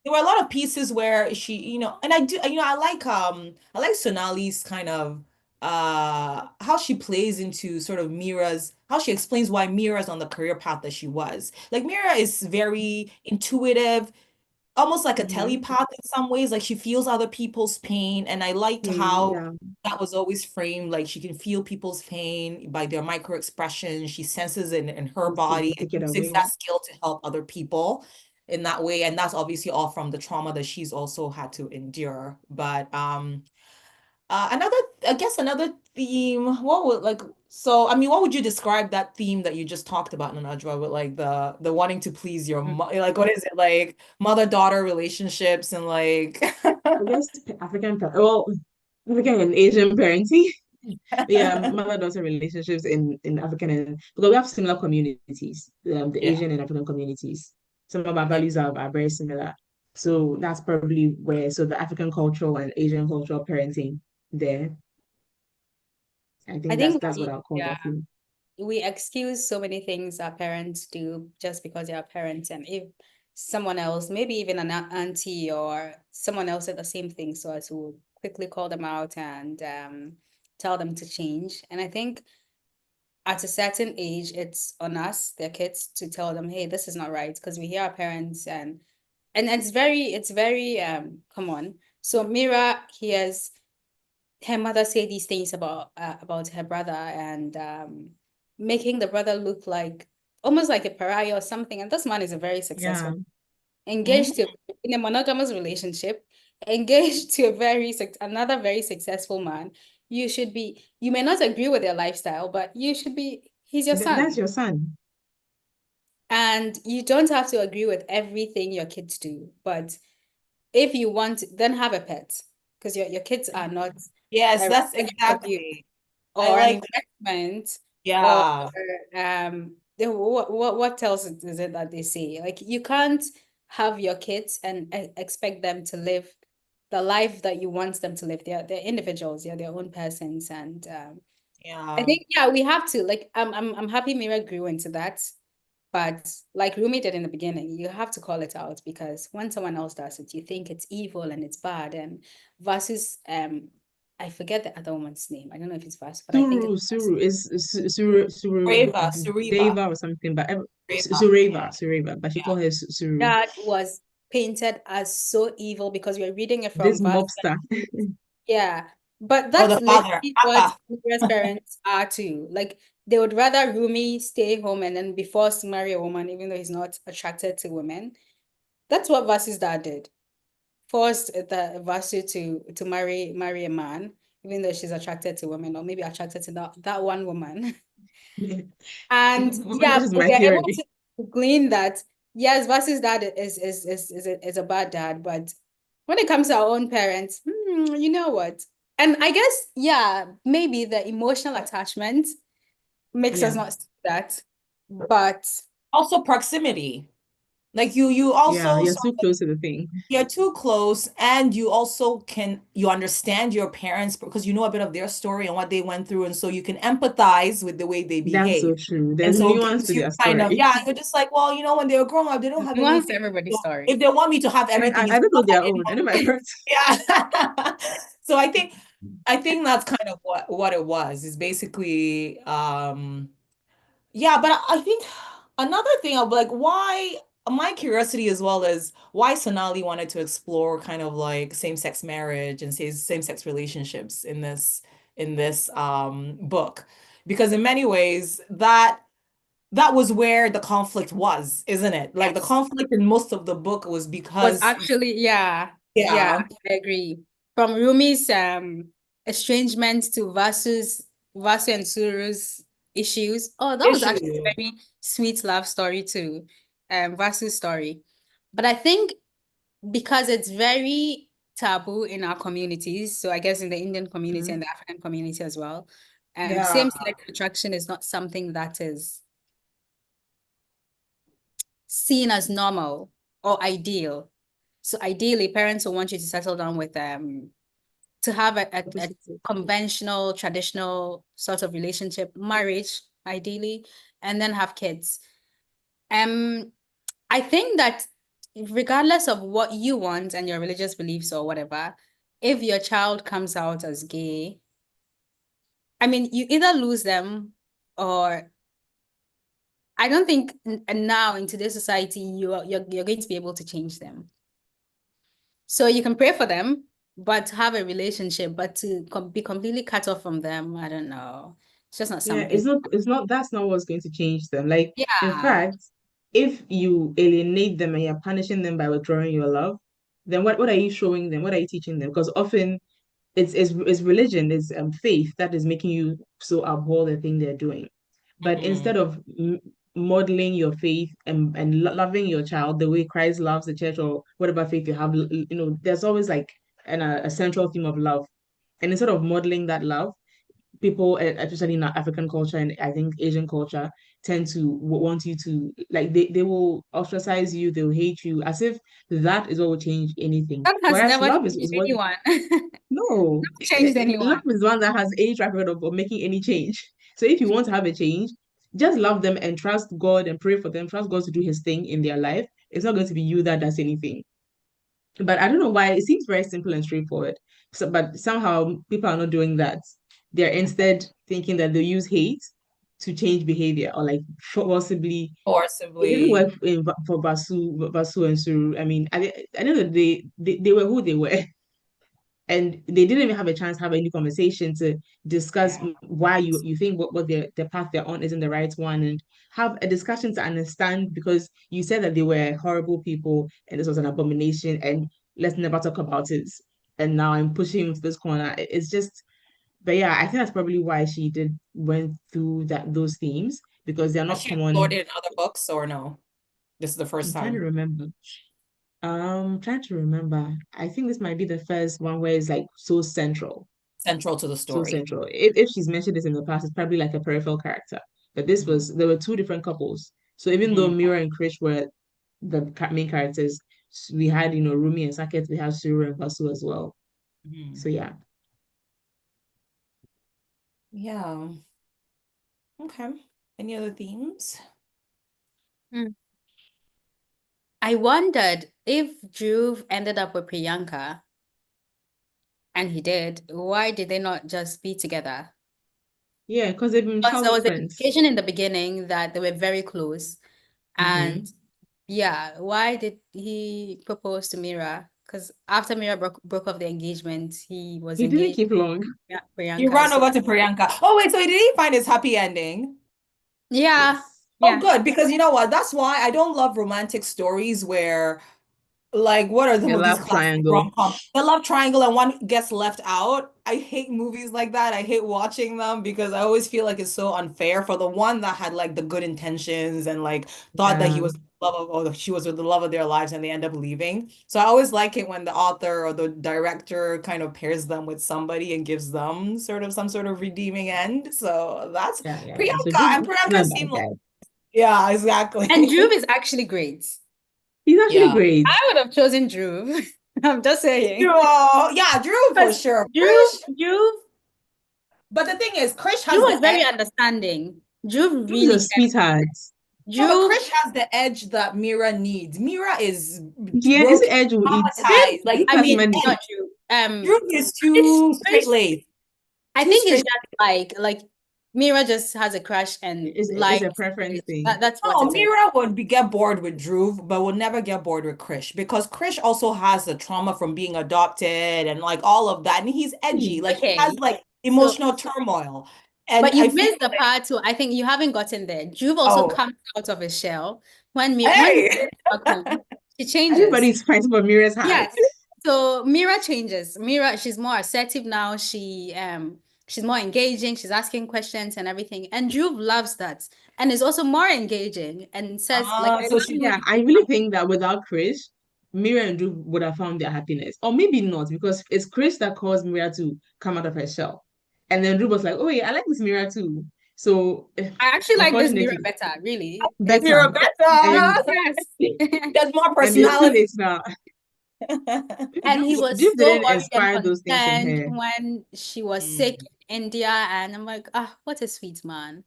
Speaker 2: there were a lot of pieces where she, and I do, I like Sonali's kind of how she plays into sort of Mira's, how she explains why Mira's on the career path that she was. Like Mira is very intuitive, almost like a
Speaker 1: Mm-hmm.
Speaker 2: telepath in some ways, like she feels other people's pain. And I liked how
Speaker 1: Yeah,
Speaker 2: that was always framed, like she can feel people's pain by their micro expressions. She senses it in her
Speaker 1: to
Speaker 2: body and
Speaker 1: take it
Speaker 2: uses
Speaker 1: away.
Speaker 2: that skill to help other people in that way. And that's obviously all from the trauma that she's also had to endure. But another, I guess another theme, what would like, so I mean, what would you describe that theme that you just talked about in Adwoa, with like the wanting to please your like, what is it, like mother-daughter relationships and like
Speaker 1: I guess African and Asian parenting. Yeah, mother-daughter relationships in African and because we have similar communities, the
Speaker 2: yeah.
Speaker 1: Asian and African communities. Some of our
Speaker 2: Yeah.
Speaker 1: values are very similar. So that's probably where, so the African cultural and Asian cultural parenting there. I
Speaker 3: I
Speaker 1: think
Speaker 3: think
Speaker 1: that's what I'll call
Speaker 3: yeah,
Speaker 1: that thing.
Speaker 3: we excuse so many things our parents do just because they are parents. And if someone else, maybe even an auntie or someone else said the same thing, so as to quickly call them out and tell them to change. And I think at a certain age, it's on us, their kids, to tell them, hey, this is not right, because we hear our parents and it's very come on. So Mira hears her mother say these things about her brother and making the brother look like almost like a pariah or something. And this man is a very
Speaker 1: Yeah.
Speaker 3: successful, engaged
Speaker 2: Mhm.
Speaker 3: to in a monogamous relationship, engaged to another very successful man. You may not agree with their lifestyle, but he's your
Speaker 1: That's
Speaker 3: son.
Speaker 1: your son.
Speaker 3: And you don't have to agree with everything your kids do. But if you want, then have a pet, because your kids are not
Speaker 2: Yes,
Speaker 3: a
Speaker 2: that's
Speaker 3: reflection of you
Speaker 2: exactly. I
Speaker 3: or an
Speaker 2: like,
Speaker 3: investment or
Speaker 2: yeah.
Speaker 3: what else is it that they say? Like you can't have your kids and expect them to live the life that you want them to live. They're individuals, they're their own persons. And I
Speaker 2: Yeah.
Speaker 3: think yeah, we have to like I'm happy Mira grew into that. But like Rumi did in the beginning, you have to call it out, because when someone else does it, you think it's evil and it's bad. And versus I forget the other woman's name. I don't know if it's Vasu, but I think it's
Speaker 1: Suru is Suru
Speaker 2: Suriva.
Speaker 1: Deva or something, but
Speaker 2: Reva.
Speaker 1: Sureva, but she
Speaker 2: Yeah.
Speaker 1: called her Suru.
Speaker 3: that was painted as so evil because we're reading it from
Speaker 1: This
Speaker 3: verse.
Speaker 1: mobster.
Speaker 3: Yeah. But
Speaker 2: Or
Speaker 3: that's
Speaker 2: the father.
Speaker 3: literally what
Speaker 2: Papa.
Speaker 3: Mira's parents are too. Like they would rather Rumi stay home and then be forced to marry a woman, even though he's not attracted to women. That's what Vasu's dad did. Forced the Vasu to marry a man, even though she's attracted to women, or maybe attracted to that one woman. And yeah,
Speaker 1: This is
Speaker 3: but
Speaker 1: my
Speaker 3: we are able
Speaker 1: theory.
Speaker 3: to glean that yes, Vasu's dad is a bad dad, but when it comes to our own parents, you know what? And I guess, yeah, maybe the emotional attachment makes us
Speaker 1: Yeah.
Speaker 3: not see that, but
Speaker 2: Also proximity. Like you
Speaker 1: Yeah,
Speaker 2: also
Speaker 1: you're too close to the thing.
Speaker 2: you're too close, and you also you understand your parents because you know a bit of their story and what they went through, and so you can empathize with the way they
Speaker 1: That's so
Speaker 2: behave.
Speaker 1: true.
Speaker 2: And
Speaker 1: There's
Speaker 2: so it
Speaker 1: nuance
Speaker 2: gives
Speaker 1: to
Speaker 2: you
Speaker 1: their
Speaker 2: kind of,
Speaker 1: story.
Speaker 2: yeah, you're just like, well, when they were growing up, they don't have
Speaker 3: nuance to
Speaker 2: anything.
Speaker 3: everybody's
Speaker 2: So
Speaker 3: story.
Speaker 2: if they want me to have
Speaker 1: I mean,
Speaker 2: everything,
Speaker 1: I
Speaker 2: it's
Speaker 1: don't know
Speaker 2: because
Speaker 1: their
Speaker 2: I
Speaker 1: own. I know my
Speaker 2: didn't
Speaker 1: parents.
Speaker 2: yeah. So I think that's kind of what it was. Is basically yeah, but I think another thing of like why my curiosity as well is why Sonali wanted to explore kind of like same-sex marriage and same-sex relationships in this book. Because in many ways that was where the conflict was, isn't it? Like the
Speaker 3: Yes.
Speaker 2: conflict in most of the book was
Speaker 3: Was
Speaker 2: because
Speaker 3: actually, yeah,
Speaker 2: yeah,
Speaker 3: I agree. From Rumi's estrangement to Vasu and Suru's issues. Oh, that was actually
Speaker 2: issue.
Speaker 3: a very sweet love story too. Vasu's story. But I think because it's very taboo in our communities, so I guess in the Indian community
Speaker 1: Mhm.
Speaker 3: and the African community as well,
Speaker 2: Yeah.
Speaker 3: same-sex attraction is not something that is seen as normal or ideal. So ideally, parents will want you to settle down with to have a
Speaker 1: Opposite sex.
Speaker 3: conventional, traditional sort of relationship, marriage, ideally, and then have kids. Um, I think that regardless of what you want and your religious beliefs or whatever, if your child comes out as gay, I mean, you either lose them or I don't think now in today's society you're going to be able to change them. So you can pray for them, but have a relationship, but to be completely cut off from them, I don't know. It's just not
Speaker 1: Yeah,
Speaker 3: something.
Speaker 1: it's not, that's not what's going to change them. Like, in
Speaker 3: Yeah,
Speaker 1: fact, if you alienate them and you're punishing them by withdrawing your love, then what are you showing them? What are you teaching them? Because often it's religion, it's faith that is making you so abhor the thing they're doing. But
Speaker 2: Mhm.
Speaker 1: instead of modeling your faith and loving your child the way Christ loves the church or whatever faith you have, there's always like a central theme of love. And instead of modeling that love, people, especially in our African culture and I think Asian culture, tend to want you to like they will ostracize you, they'll hate you as if that is what will change anything.
Speaker 3: God has
Speaker 1: Whereas
Speaker 3: never
Speaker 1: love is
Speaker 3: changed
Speaker 1: what
Speaker 3: anyone.
Speaker 1: no,
Speaker 3: Changed
Speaker 1: love
Speaker 3: anyone.
Speaker 1: is one that has any track record of making any change. So if you want to have a change, just love them and trust God and pray for them. Trust God to do His thing in their life. It's not going to be you that does anything. But I don't know why it seems very simple and straightforward. So, but somehow people are not doing that. They're instead thinking that they use hate to change behavior or like possibly it didn't
Speaker 2: Forcibly.
Speaker 1: work for Basu and Suru. I mean, at the end of the day, they were who they were. And they didn't even have a chance to have any conversation to discuss
Speaker 2: Yeah.
Speaker 1: why you think what the path they're on isn't the right one and have a discussion to understand because you said that they were horrible people and this was an abomination and let's never talk about it. And now I'm pushing him to this corner. It's just, but yeah, I think that's probably why she did went through those themes because they're
Speaker 2: Has
Speaker 1: not
Speaker 2: she explored
Speaker 1: common.
Speaker 2: it in other books or no? This is the first
Speaker 1: I'm trying to
Speaker 2: time.
Speaker 1: remember. Trying to remember. I think this might be the first one where it's like so central.
Speaker 2: Central to the
Speaker 1: So
Speaker 2: story.
Speaker 1: central. If she's mentioned this in the past, it's probably like a peripheral character. But
Speaker 2: Mhm.
Speaker 1: there were two different couples. So even though
Speaker 2: Mhm.
Speaker 1: Mira and Krish were the main characters, we had, Rumi and Saket, we have Suru and Vasu as well.
Speaker 2: Mhm.
Speaker 1: So yeah.
Speaker 2: Yeah. Okay. Any other themes?
Speaker 3: Hmm. I wondered if Dhruv ended up with Priyanka, and he did, why did they not just be together?
Speaker 1: Yeah, because they've been
Speaker 3: Because there
Speaker 1: childhood
Speaker 3: was an
Speaker 1: friends.
Speaker 3: indication in the beginning that they were very close. And
Speaker 1: Hmm.
Speaker 3: yeah, why did he propose to Mira? Because after Mira broke off the engagement, he was
Speaker 1: He didn't
Speaker 3: engaged
Speaker 1: keep long.
Speaker 3: to
Speaker 2: He
Speaker 3: Priyanka.
Speaker 2: ran
Speaker 3: So
Speaker 2: over to Priyanka. Oh, wait, so did he find his happy ending?
Speaker 3: yeah,
Speaker 1: Yes.
Speaker 2: Oh,
Speaker 3: yeah.
Speaker 2: good, because you know what? That's why I don't love romantic stories where Like, what are some
Speaker 1: The
Speaker 2: of these
Speaker 1: love
Speaker 2: classic
Speaker 1: triangle.
Speaker 2: rom-com? The love triangle and one gets left out. I hate movies like that. I hate watching them because I always feel like it's so unfair for the one that had like the good intentions and like thought that he
Speaker 1: Yeah.
Speaker 2: was the love of, or she was the love of their lives and they end up leaving. So I always like it when the author or the director kind of pairs them with somebody and gives them sort of some sort of redeeming end. So that's
Speaker 1: Yeah. So
Speaker 2: Priyanka, and
Speaker 1: Drew is
Speaker 2: Priyanka
Speaker 1: not a bad
Speaker 2: seemed like,
Speaker 1: guy.
Speaker 2: yeah,
Speaker 3: And
Speaker 2: exactly.
Speaker 3: Dhruv is actually great.
Speaker 1: He's actually
Speaker 2: Yeah.
Speaker 1: great.
Speaker 3: I would have chosen Dhruv. I'm just saying.
Speaker 2: Yeah, Drew for
Speaker 3: Because
Speaker 2: sure.
Speaker 3: Dhruv,
Speaker 2: Krish,
Speaker 3: Dhruv,
Speaker 2: but the thing is, Krish
Speaker 3: Dhruv
Speaker 2: has
Speaker 3: was
Speaker 2: the
Speaker 3: very
Speaker 2: edge.
Speaker 3: understanding. Dhruv
Speaker 1: Drew's a
Speaker 3: really cared.
Speaker 1: sweetheart.
Speaker 2: No, but
Speaker 3: Dhruv,
Speaker 2: Krish has the edge that Mira needs. Mira is
Speaker 1: Yeah, this
Speaker 2: broken,
Speaker 1: Edge will eat.
Speaker 2: traumatized. Like
Speaker 1: Drew
Speaker 3: I
Speaker 1: has
Speaker 3: mean,
Speaker 1: money.
Speaker 3: not Dhruv.
Speaker 2: Drew is
Speaker 3: Krish,
Speaker 2: too
Speaker 3: Krish,
Speaker 2: straight-laced.
Speaker 3: I
Speaker 2: Too
Speaker 3: think it's
Speaker 2: straight.
Speaker 3: just like Mira just has a crush and
Speaker 1: It's
Speaker 3: likes
Speaker 1: a preference
Speaker 3: it.
Speaker 1: thing.
Speaker 3: That's what
Speaker 2: No,
Speaker 3: it is.
Speaker 2: Mira would get bored with Drew, but would never get bored with Krish because Krish also has the trauma from being adopted and like all of that. And he's edgy. Like he has
Speaker 3: Okay.
Speaker 2: like
Speaker 3: So,
Speaker 2: emotional turmoil. And
Speaker 3: but
Speaker 2: I
Speaker 3: you
Speaker 2: feel
Speaker 3: missed the part too. I think you haven't gotten there. Dhruv also
Speaker 2: oh,
Speaker 3: comes out of his shell when Mira
Speaker 2: hey.
Speaker 3: goes back home. She changes.
Speaker 1: Everybody's fighting for Mira's heart.
Speaker 3: Yes. So Mira changes. Mira, she's more assertive now. She's more engaging. She's asking questions and everything. And Dhruv loves that. And is also more engaging and says, like, I
Speaker 2: So
Speaker 3: love
Speaker 2: she
Speaker 3: you.
Speaker 1: Yeah, I really think that without Chris, Mira and Drew would have found their happiness. Or maybe not, because it's Chris that caused Mira to come out of her shell. And then Drew was like, oh, yeah, I like this Mira too. So,
Speaker 3: I actually like this Mira
Speaker 1: unfortunately,
Speaker 3: better, really.
Speaker 1: better.
Speaker 2: Mira better.
Speaker 1: And
Speaker 3: Yes.
Speaker 2: There's more
Speaker 1: and it's too
Speaker 2: personality.
Speaker 1: late now.
Speaker 3: And he
Speaker 1: Drew
Speaker 3: was so
Speaker 1: didn't
Speaker 3: worried and
Speaker 1: inspire those things in
Speaker 3: concerned
Speaker 1: her.
Speaker 3: when she was sick
Speaker 2: Mm.
Speaker 3: in India. And I'm like, ah, what a sweet man.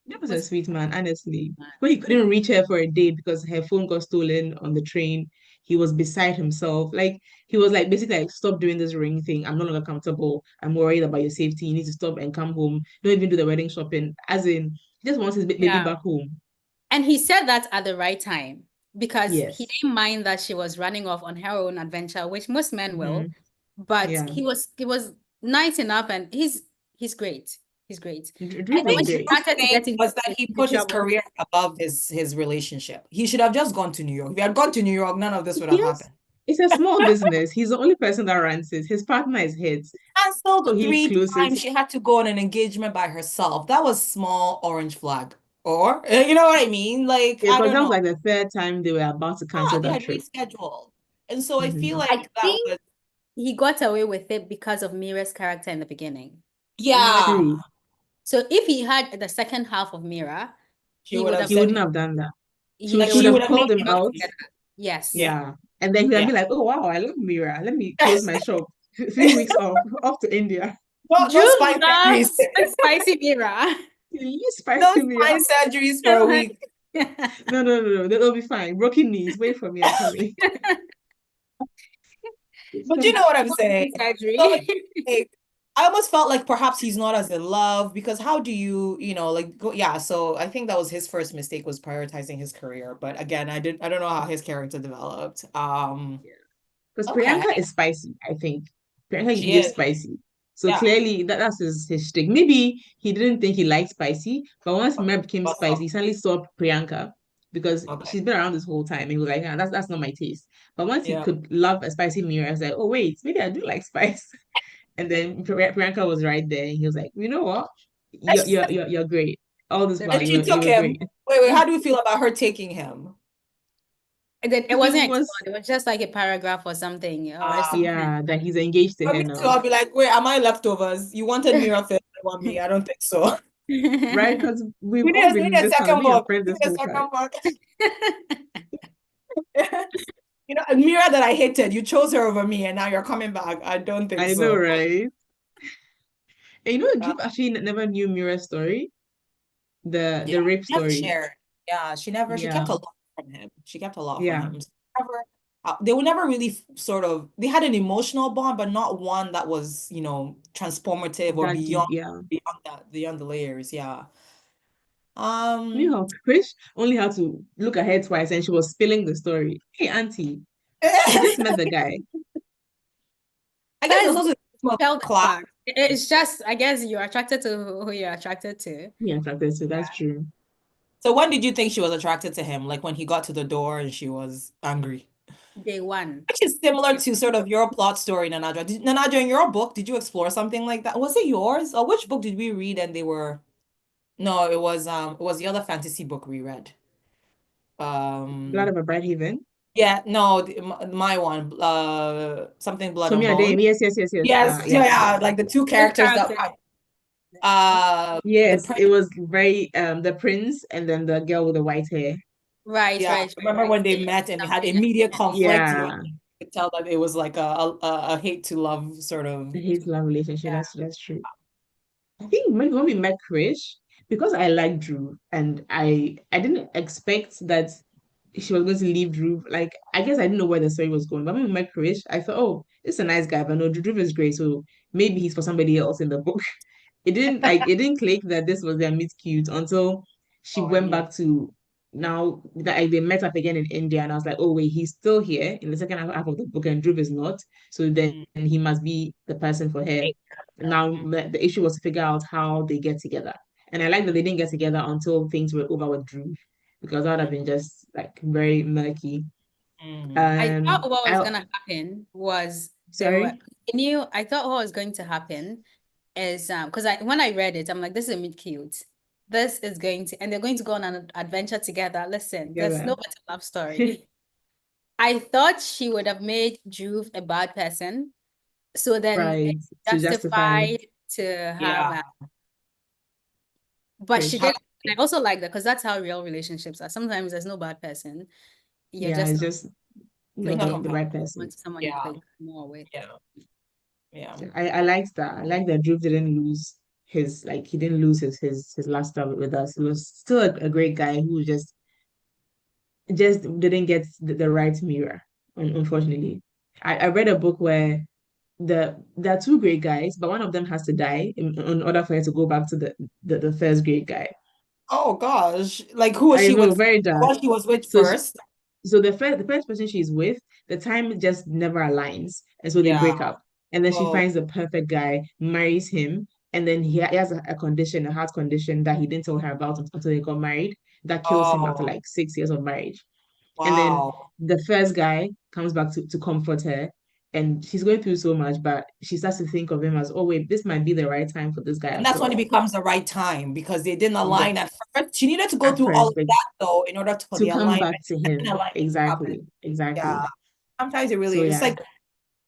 Speaker 1: Drew was
Speaker 3: What
Speaker 1: a
Speaker 3: a
Speaker 1: sweet man, honestly.
Speaker 3: sweet man.
Speaker 1: When he couldn't reach her for a day because her phone got stolen on the train, he was beside himself. Like he was like basically like, stop doing this ring thing. I'm no longer comfortable. I'm worried about your safety. You need to stop and come home. Don't even do the wedding shopping. As in, he just wants his baby
Speaker 3: Yeah.
Speaker 1: back home.
Speaker 3: And he said that at the right time because he
Speaker 1: Yes.
Speaker 3: didn't mind that she was running off on her own adventure, which most men will.
Speaker 1: Hmm.
Speaker 3: But
Speaker 1: Yeah.
Speaker 3: he was nice enough and he's great. He's great.
Speaker 1: Drew
Speaker 2: I
Speaker 3: And then
Speaker 1: was
Speaker 3: when
Speaker 2: think
Speaker 3: she
Speaker 1: great.
Speaker 2: his
Speaker 3: started to
Speaker 2: thing
Speaker 3: get
Speaker 2: was that he
Speaker 3: into
Speaker 2: put his
Speaker 3: trouble,
Speaker 2: career above his relationship. He should have just gone to New York. If he had gone to New York, none of this would have
Speaker 1: Yes.
Speaker 2: happened.
Speaker 1: It's a small business. He's the only person that runs it. His partner is his. So
Speaker 2: Canceled
Speaker 1: he
Speaker 2: 3 times.
Speaker 1: closes.
Speaker 2: She had to go on an engagement by herself. That was small orange flag. Or, you know what I mean? Like, I
Speaker 1: Because
Speaker 2: don't
Speaker 1: that was
Speaker 2: know.
Speaker 1: like the third time they were about to
Speaker 2: Yeah,
Speaker 1: cancel
Speaker 2: they
Speaker 1: that
Speaker 2: had
Speaker 1: trip.
Speaker 2: rescheduled. And so I feel
Speaker 1: Hmm.
Speaker 3: I
Speaker 2: like that
Speaker 3: think
Speaker 2: was,
Speaker 3: he got away with it because of Mira's character in the beginning. Mira's
Speaker 2: yeah,
Speaker 1: True.
Speaker 3: So if he had the second half of Mira,
Speaker 2: she
Speaker 3: he
Speaker 2: would
Speaker 3: would
Speaker 2: have
Speaker 3: have
Speaker 1: He
Speaker 2: said,
Speaker 1: wouldn't have done that.
Speaker 3: they
Speaker 1: She
Speaker 3: would
Speaker 1: would
Speaker 2: she
Speaker 3: have
Speaker 2: would
Speaker 1: have
Speaker 2: have
Speaker 1: called
Speaker 2: made
Speaker 1: him
Speaker 2: him
Speaker 1: out.
Speaker 2: happy.
Speaker 3: yes.
Speaker 2: Yeah.
Speaker 1: Yeah. And then he'd
Speaker 2: Yeah.
Speaker 1: be like, oh, wow, I love Mira. Let me close my shop. 3 weeks off to India.
Speaker 2: No
Speaker 3: Drew
Speaker 2: spine surgeries.
Speaker 3: loves a spicy Mira.
Speaker 1: You
Speaker 2: No
Speaker 1: spicy Mira.
Speaker 2: spine surgeries for a week.
Speaker 1: No. That'll be fine. Broken knees. Wait for me. I'm coming.
Speaker 2: But you know what I'm saying? So
Speaker 3: Surgery.
Speaker 2: like, I almost felt like perhaps he's not as in love because how do you know, like go, yeah, so I think that was his first mistake was prioritizing his career. But again, I don't know how his character developed.
Speaker 1: Because
Speaker 2: Okay.
Speaker 1: Priyanka is spicy, I think. Priyanka
Speaker 2: She
Speaker 1: gives
Speaker 2: is.
Speaker 1: spicy. So
Speaker 2: Yeah.
Speaker 1: clearly that's his shtick. Maybe he didn't think he liked spicy, but once
Speaker 2: Okay.
Speaker 1: Mira became spicy,
Speaker 2: Awesome.
Speaker 1: he suddenly saw Priyanka because
Speaker 2: Okay.
Speaker 1: she's been around this whole time. And he was like, ah, that's not my taste. But once he
Speaker 2: Yeah.
Speaker 1: could love a spicy Mira, I was like, oh wait, maybe I do like spice. And then Priyanka was right there, and he was like, you know what? You're great. All this while
Speaker 2: And she
Speaker 1: you
Speaker 2: took
Speaker 1: were
Speaker 2: him.
Speaker 1: great.
Speaker 2: Wait, how do you feel about her taking him?
Speaker 3: It
Speaker 1: He
Speaker 3: wasn't explored.
Speaker 1: was
Speaker 3: It was just like a paragraph or something, or something.
Speaker 1: yeah, that he's engaged to
Speaker 2: For
Speaker 1: her
Speaker 2: me too,
Speaker 1: now.
Speaker 2: I'll be like, wait, am I leftovers? You wanted Mira first, you want me? I don't think so.
Speaker 1: Right? Because we've
Speaker 2: We
Speaker 1: all
Speaker 2: need
Speaker 1: been
Speaker 2: a
Speaker 1: this kind of
Speaker 2: second
Speaker 1: we are
Speaker 2: book.
Speaker 1: friends
Speaker 2: We
Speaker 1: this
Speaker 2: need a
Speaker 1: whole time.
Speaker 2: second book. You know, a Mira that I hated, you chose her over me, and now you're coming back. I don't think
Speaker 1: I know,
Speaker 2: so.
Speaker 1: right? And you know,
Speaker 2: Uh,
Speaker 1: Drew actually never knew Mira's story,
Speaker 2: yeah,
Speaker 1: the rape
Speaker 2: never
Speaker 1: story.
Speaker 2: shared. Yeah, she kept
Speaker 1: Yeah,
Speaker 2: a lot from him. She kept a lot from
Speaker 1: yeah,
Speaker 2: him. So never, they were never really sort of, they had an emotional bond, but not one that was, transformative or
Speaker 1: that deep.
Speaker 2: beyond
Speaker 1: Yeah.
Speaker 2: beyond the layers. Yeah.
Speaker 1: You
Speaker 2: Um,
Speaker 1: know, Chris only had to look at her twice and she was spilling the story. Hey, auntie, you just met the guy.
Speaker 2: I guess there's
Speaker 3: That's
Speaker 2: also a
Speaker 3: tell the
Speaker 2: class.
Speaker 3: fact. It's just, I guess you're attracted to who you're attracted to.
Speaker 1: Yeah, attracted to. That's true.
Speaker 2: So when did you think she was attracted to him? Like when he got to the door and she was angry.
Speaker 3: Day one.
Speaker 2: Which is similar to sort of your plot story, Nanadra. Nanadra, in your book, did you explore something like that? Was it yours? Or which book did we read and they were no, it was the other fantasy book we read.
Speaker 1: Blood
Speaker 2: Um
Speaker 1: of a Bright Haven.
Speaker 2: yeah, no, my one, something Blood and
Speaker 1: Tommy
Speaker 2: Bone.
Speaker 1: Adeyemi. Yes, yes, yes, yes.
Speaker 2: Yes,
Speaker 1: Yes,
Speaker 2: yeah,
Speaker 1: yes.
Speaker 2: like the two
Speaker 3: Which
Speaker 2: characters that
Speaker 3: character?
Speaker 2: the
Speaker 1: Yes,
Speaker 2: prince.
Speaker 1: it was very the prince and then the girl with the white hair.
Speaker 3: Right,
Speaker 2: Yeah,
Speaker 3: right, right,
Speaker 2: remember
Speaker 3: right.
Speaker 2: when they met and they had
Speaker 3: Something
Speaker 2: immediate
Speaker 3: and
Speaker 2: conflict where
Speaker 1: Yeah,
Speaker 2: you could tell that it was like a hate to love sort of.
Speaker 1: the hate love relationship.
Speaker 2: Yeah.
Speaker 1: That's true. I think maybe when we met Krish, because I like Drew and I didn't expect that she was going to leave Drew. Like I guess I didn't know where the story was going. But when we met Krish, I thought, oh, this is a nice guy, but no, Drew is great. So maybe he's for somebody else in the book. It didn't click that this was their meet cute until she
Speaker 2: Oh
Speaker 1: went
Speaker 2: yeah.
Speaker 1: back to now that like, they met up again in India and I was like, oh wait, he's still here in the second half of the book and Drew is not. So then
Speaker 2: Mm.
Speaker 1: he must be the person for her. Now
Speaker 2: Mm.
Speaker 1: the issue was to figure out how they get together. And I like that they didn't get together until things were over with Drew, because that would have
Speaker 2: Mm.
Speaker 1: been just like very murky.
Speaker 2: Mm.
Speaker 3: I thought what was
Speaker 1: I
Speaker 3: gonna happen was
Speaker 1: sorry.
Speaker 3: I thought what was going to happen is because when I read it, I'm like, this is a meet cute. This is going to, and they're going to go on an adventure together. Listen, there's
Speaker 1: Together.
Speaker 3: no better love story. I thought she would have made Drew a bad person, so then
Speaker 1: Right.
Speaker 3: it's
Speaker 1: To justify
Speaker 3: justified to have,
Speaker 2: Yeah.
Speaker 3: but she
Speaker 1: Krish.
Speaker 3: did. And I also like that because that's how real relationships are. Sometimes there's no bad person. You're
Speaker 1: Yeah,
Speaker 3: just
Speaker 1: it's just
Speaker 2: It's
Speaker 1: not
Speaker 2: not
Speaker 1: the
Speaker 2: compatible.
Speaker 1: right person.
Speaker 3: someone you
Speaker 2: Yeah.
Speaker 3: click more with.
Speaker 2: Yeah. Yeah.
Speaker 1: I liked that. I like that Drew didn't lose his like he didn't lose his last time with us. He was still a great guy who just didn't get the right mirror, unfortunately. I read a book where there are two great guys, but one of them has to die in order for her to go back to the first great guy.
Speaker 2: Oh gosh. Like who was
Speaker 1: I
Speaker 2: she
Speaker 1: know,
Speaker 2: with?
Speaker 1: very dark.
Speaker 2: What she was with
Speaker 1: So
Speaker 2: first?
Speaker 1: so the first person she's with, the time just never aligns, and so they
Speaker 2: Yeah.
Speaker 1: break up. And then she
Speaker 2: Oh,
Speaker 1: finds the perfect guy, marries him, and then he has a condition, a heart condition that he didn't tell her about until they got married. That kills him after
Speaker 2: oh,
Speaker 1: like 6 years of marriage. And then
Speaker 2: wow.
Speaker 1: the first guy comes back to comfort her, and she's going through so much, but she starts to think of him as, oh wait, this might be the right time for this guy
Speaker 2: And
Speaker 1: after
Speaker 2: that's when it
Speaker 1: all.
Speaker 2: becomes the right time because they didn't
Speaker 1: Yeah,
Speaker 2: align at first. She needed to go
Speaker 1: at
Speaker 2: through all
Speaker 1: first,
Speaker 2: of
Speaker 1: but
Speaker 2: that though in order for
Speaker 1: to
Speaker 2: the
Speaker 1: come
Speaker 2: alignment.
Speaker 1: back to
Speaker 2: And then
Speaker 1: him,
Speaker 2: alignment happen.
Speaker 1: exactly,
Speaker 2: Yeah.
Speaker 1: exactly.
Speaker 2: Sometimes it
Speaker 1: So
Speaker 2: really it's
Speaker 1: yeah.
Speaker 2: like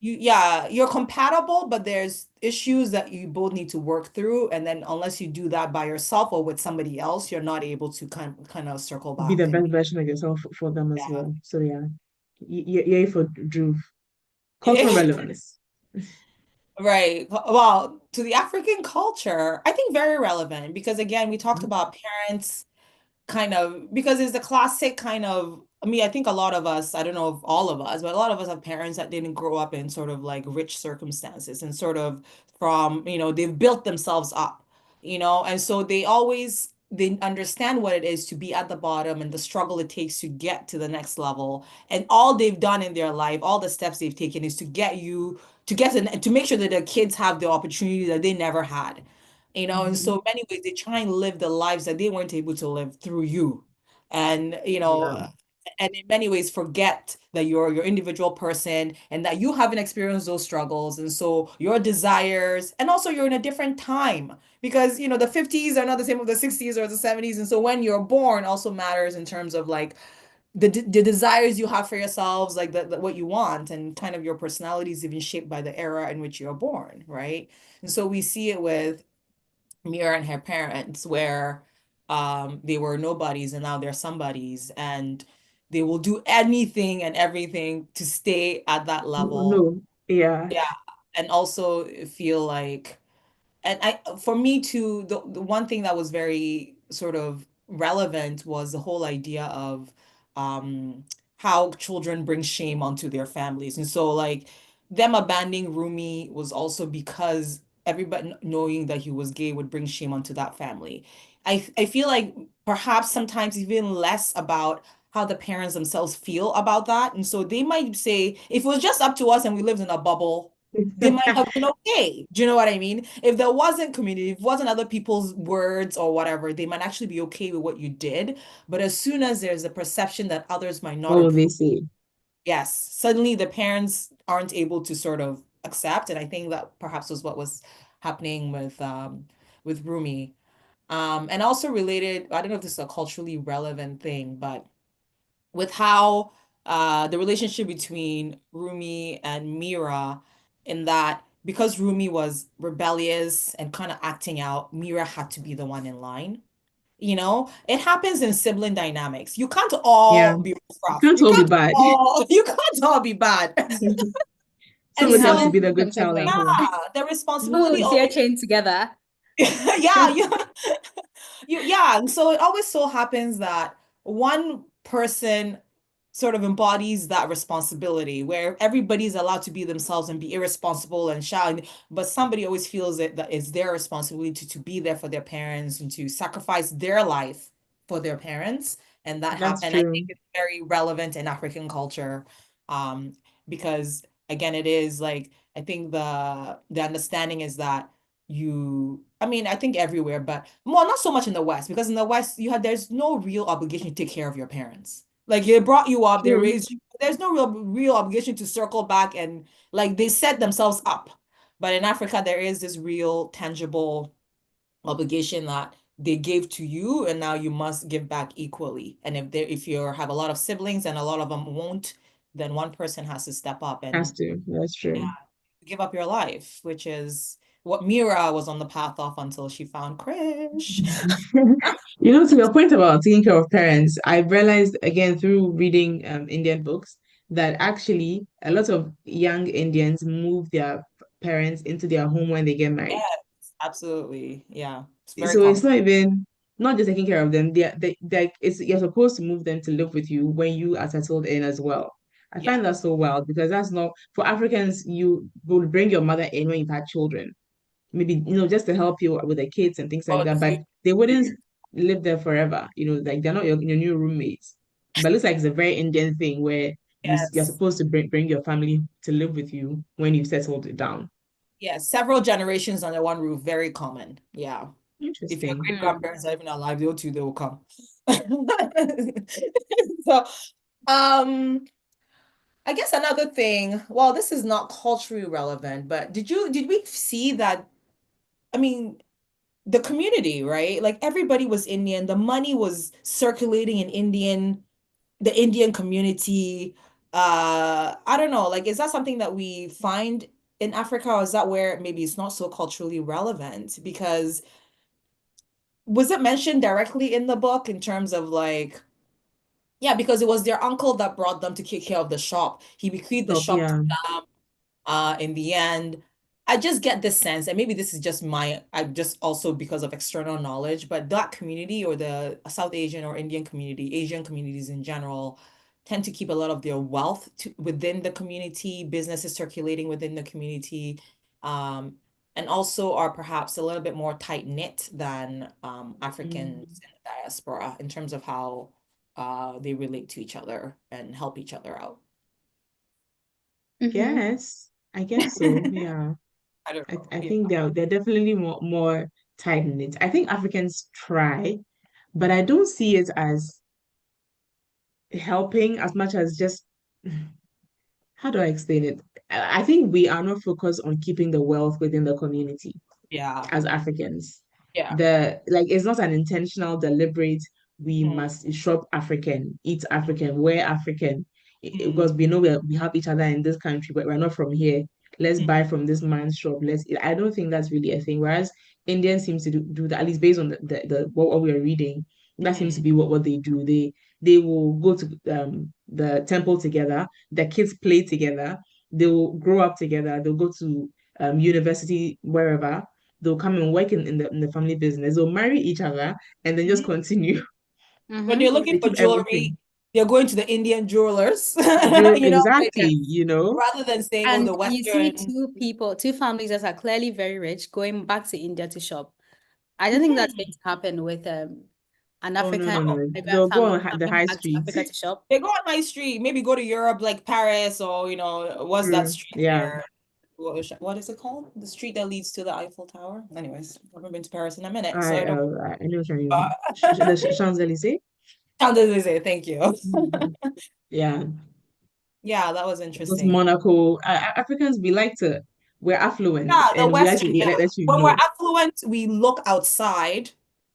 Speaker 2: yeah, you're compatible, but there's issues that you both need to work through. And then unless you do that by yourself or with somebody else, you're not able to kind of circle
Speaker 1: Be the
Speaker 2: back and
Speaker 1: best
Speaker 2: be
Speaker 1: version of yourself for them as
Speaker 2: yeah.
Speaker 1: well. So yeah, yay for Drew. Cultural relevance.
Speaker 2: Right. Well, to the African culture, I think very relevant because again, we talked about parents kind of because it's the classic kind of I mean, I think a lot of us, I don't know if all of us, but a lot of us have parents that didn't grow up in sort of like rich circumstances and sort of from, they've built themselves up, and so they understand what it is to be at the bottom and the struggle it takes to get to the next level. And all they've done in their life, all the steps they've taken is to get you to make sure that their kids have the opportunity that they never had. In
Speaker 1: Mhm.
Speaker 2: so many ways, they try and live the lives that they weren't able to live through you. And,
Speaker 1: Yeah.
Speaker 2: and in many ways forget that you're your individual person and that you haven't experienced those struggles. And so your desires, and also you're in a different time because, the 50s are not the same as the 60s or the 70s. And so when you're born also matters in terms of like the desires you have for yourselves, like what you want, and kind of your personality is even shaped by the era in which you're born, right? And so we see it with Mira and her parents, where they were nobodies and now they're somebodies, and they will do anything and everything to stay at that level.
Speaker 1: No. Yeah.
Speaker 2: Yeah, and also feel like and for me too, the one thing that was very sort of relevant was the whole idea of um how children bring shame onto their families. And so like them abandoning Rumi was also because everybody knowing that he was gay would bring shame onto that family. I feel like perhaps sometimes even less about how the parents themselves feel about that. And so they might say, if it was just up to us and we lived in a bubble, they might have been okay. Do you know what I mean? If there wasn't community, if it wasn't other people's words or whatever, they might actually be okay with what you did. But as soon as there's a perception that others might not
Speaker 1: What will they
Speaker 2: approve,
Speaker 1: say?
Speaker 2: Yes, suddenly the parents aren't able to sort of accept, and I think that perhaps was what was happening with Rumi. And also related, I don't know if this is a culturally relevant thing, but with how the relationship between Rumi and Mira, in that because Rumi was rebellious and kind of acting out, Mira had to be the one in line. You know, it happens in sibling dynamics. You can't
Speaker 1: Yeah.
Speaker 2: all be
Speaker 1: You
Speaker 2: rough.
Speaker 1: can't
Speaker 2: You
Speaker 1: all be
Speaker 2: can't
Speaker 1: bad.
Speaker 2: all you can't all be bad. And
Speaker 1: Somebody
Speaker 3: You have
Speaker 1: has to
Speaker 3: to
Speaker 2: so,
Speaker 1: be
Speaker 3: do
Speaker 1: the good child at
Speaker 3: something.
Speaker 1: home.
Speaker 2: yeah, the responsibility
Speaker 3: Wolves, they're
Speaker 2: always,
Speaker 3: chained together.
Speaker 2: yeah, yeah. And so it always so happens that one person sort of embodies that responsibility where everybody's allowed to be themselves and be irresponsible and shout, but somebody always feels it that it's their responsibility to be there for their parents and to sacrifice their life for their parents. And that
Speaker 1: That's
Speaker 2: happen, and I think
Speaker 1: true.
Speaker 2: it's very relevant in African culture, um, because again, it is like I think the understanding is that I mean, I think everywhere, but more not so much in the West, because in the West there's no real obligation to take care of your parents. Like they brought you up, they
Speaker 1: True.
Speaker 2: raised you. There's no real obligation to circle back and like they set themselves up. But in Africa, there is this real tangible obligation that they gave to you, and now you must give back equally. And if you have a lot of siblings and a lot of them won't, then one person has to step up
Speaker 1: Has
Speaker 2: and
Speaker 1: to. That's
Speaker 2: yeah,
Speaker 1: true.
Speaker 2: give up your life, which is what Mira was on the path of until she found Krish.
Speaker 1: You know, to your point about taking care of parents, I've realized again through reading Indian books that actually a lot of young Indians move their parents into their home when they get married.
Speaker 2: Yes, absolutely. Yeah, it's very
Speaker 1: So it's
Speaker 2: common.
Speaker 1: not even not just taking care of them. It's you're supposed to move them to live with you when you are settled in as well. I
Speaker 2: Yeah.
Speaker 1: find that so wild because that's not for Africans. You will bring your mother in when you've had children, maybe just to help you with the kids and things like
Speaker 2: Oh,
Speaker 1: that.
Speaker 2: this
Speaker 1: But
Speaker 2: is
Speaker 1: they wouldn't live there forever. Like they're not your new roommates. But it looks like it's a very Indian thing where you're
Speaker 2: yes.
Speaker 1: supposed to bring your family to live with you when you've settled it down.
Speaker 2: Yes, several generations under one roof, very common. Yeah. If your
Speaker 1: Interesting.
Speaker 2: great
Speaker 3: Mm.
Speaker 2: grandparents are even alive, they will come. So, um, I guess another thing, well, this is not culturally relevant, but did we see that? I mean, the community, right? Like everybody was Indian. The money was circulating in the Indian community. I don't know, like, is that something that we find in Africa, or is that where maybe it's not so culturally relevant? Because was it mentioned directly in the book in terms of like, yeah, because it was their uncle that brought them to take care of the shop. He bequeathed the
Speaker 1: So
Speaker 2: shop to
Speaker 1: yeah,
Speaker 2: them in the end. I just get this sense, and maybe this is just I just also because of external knowledge, but that community or the South Asian or Indian community, Asian communities in general, tend to keep a lot of their wealth within the community, businesses circulating within the community, um, and also are perhaps a little bit more tight-knit than Africans
Speaker 1: mm,
Speaker 2: in the diaspora in terms of how they relate to each other and help each other out.
Speaker 3: Mm-hmm.
Speaker 1: yes, I guess so. Yeah,
Speaker 2: I don't know.
Speaker 1: I
Speaker 2: Yeah.
Speaker 1: think they're definitely more tight knit. I think Africans try, but I don't see it as helping as much as just how do I explain it? I think we are not focused on keeping the wealth within the community
Speaker 2: Yeah.
Speaker 1: as Africans.
Speaker 2: Yeah.
Speaker 1: The like it's not an intentional, deliberate, we
Speaker 2: Mhm.
Speaker 1: must shop African, eat African, wear African.
Speaker 2: Mhm.
Speaker 1: Because we know we have each other in this country, but we're not from here. Let's buy from this man's shop. I don't think that's really a thing. Whereas Indians seems to do that, at least based on the what we are reading, that seems to
Speaker 2: Mhm.
Speaker 1: be what they do. They will go to the temple together, the kids play together, they'll grow up together, they'll go to university wherever, they'll come and work in the family business, they'll marry each other and then just
Speaker 2: Mhm.
Speaker 1: continue.
Speaker 2: When
Speaker 3: Mm-hmm.
Speaker 2: they're
Speaker 1: They
Speaker 2: looking for
Speaker 1: keep
Speaker 2: jewelry,
Speaker 1: everything.
Speaker 2: they're going to the Indian jewelers, like
Speaker 1: Exactly,
Speaker 2: rather than saying, oh,
Speaker 3: And
Speaker 2: the
Speaker 3: you see
Speaker 2: Western.
Speaker 3: two families that are clearly very rich going back to India to shop. I don't think that's going
Speaker 2: Mhm.
Speaker 3: to happen with an
Speaker 1: oh no,
Speaker 3: African
Speaker 1: no, no,
Speaker 3: migrant
Speaker 1: they'll go
Speaker 3: family
Speaker 1: on the
Speaker 3: coming
Speaker 1: high
Speaker 3: back to
Speaker 1: street.
Speaker 3: Africa to shop.
Speaker 2: They go on my street, maybe go to Europe, like Paris, or what's that
Speaker 1: True.
Speaker 2: street
Speaker 1: Yeah.
Speaker 2: near? What is it called? The street that leads to the Eiffel Tower. Anyways, I haven't been to Paris in a minute, so I don't.
Speaker 1: I know what you
Speaker 2: Uh,
Speaker 1: mean. The Champs-Elysees.
Speaker 2: Champs-Élysées, thank you.
Speaker 1: Mhm. Yeah.
Speaker 2: Yeah, that was
Speaker 1: Because
Speaker 2: interesting.
Speaker 1: Monaco, Africans, we like to, we're affluent,
Speaker 2: Yeah, the
Speaker 1: and we like to
Speaker 2: Western, yeah.
Speaker 1: let you
Speaker 2: When we're
Speaker 1: know.
Speaker 2: affluent, we look outside,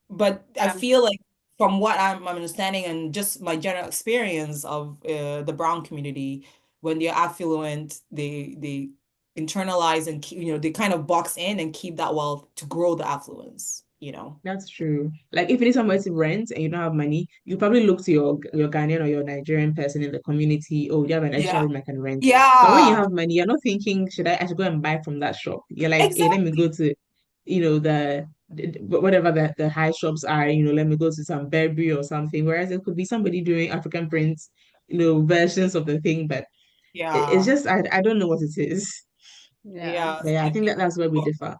Speaker 2: but I
Speaker 3: Yeah.
Speaker 2: feel like from what I'm understanding and just my general experience of the brown community, when they're affluent, they internalize and keep, they kind of box in and keep that wealth to grow the affluence.
Speaker 1: That's true. Like if you need somewhere to rent and you don't have money, you probably look to your Ghanaian or your Nigerian person in the community. Oh, you have an extra
Speaker 2: Yeah.
Speaker 1: room I can rent. But when you
Speaker 2: Yeah.
Speaker 1: have money, you're not thinking, I should go and buy from that shop. You're like, hey, let me
Speaker 2: Exactly.
Speaker 1: go to, whatever the high shops are. Let me go to some Burberry or something. Whereas it could be somebody doing African prints, versions of the thing. But it's
Speaker 2: Yeah.
Speaker 1: just I don't know what it is.
Speaker 3: Yeah.
Speaker 2: Yeah.
Speaker 1: But yeah, I think that's where we differ.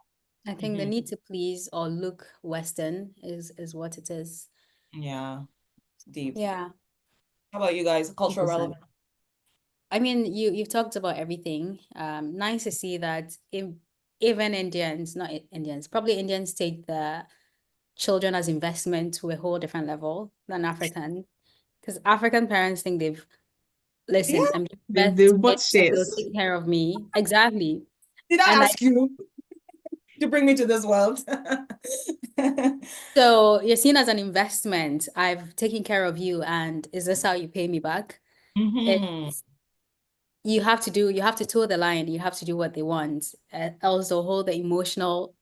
Speaker 3: I think the
Speaker 2: Mhm.
Speaker 3: need to please or look Western is what it is.
Speaker 2: Yeah. It's deep.
Speaker 3: Yeah.
Speaker 2: How about you guys? Cultural
Speaker 1: 100%.
Speaker 2: relevance?
Speaker 3: I mean, you've talked about everything. Nice to see that even Indians, not Indians, probably Indians take the children as investment to a whole different level than African. Because African parents think listen,
Speaker 2: Yeah.
Speaker 3: I'm giving birth to
Speaker 1: They've bought
Speaker 3: kids and they'll
Speaker 1: shares.
Speaker 3: take care of me. Exactly.
Speaker 2: Did I
Speaker 3: And
Speaker 2: ask you to bring me to this world?
Speaker 3: so you're seen as an investment. I've taken care of you, and is this how you pay me back?
Speaker 2: Hmm.
Speaker 3: It's you have to toe the line, you have to do what they want. Also hold the emotional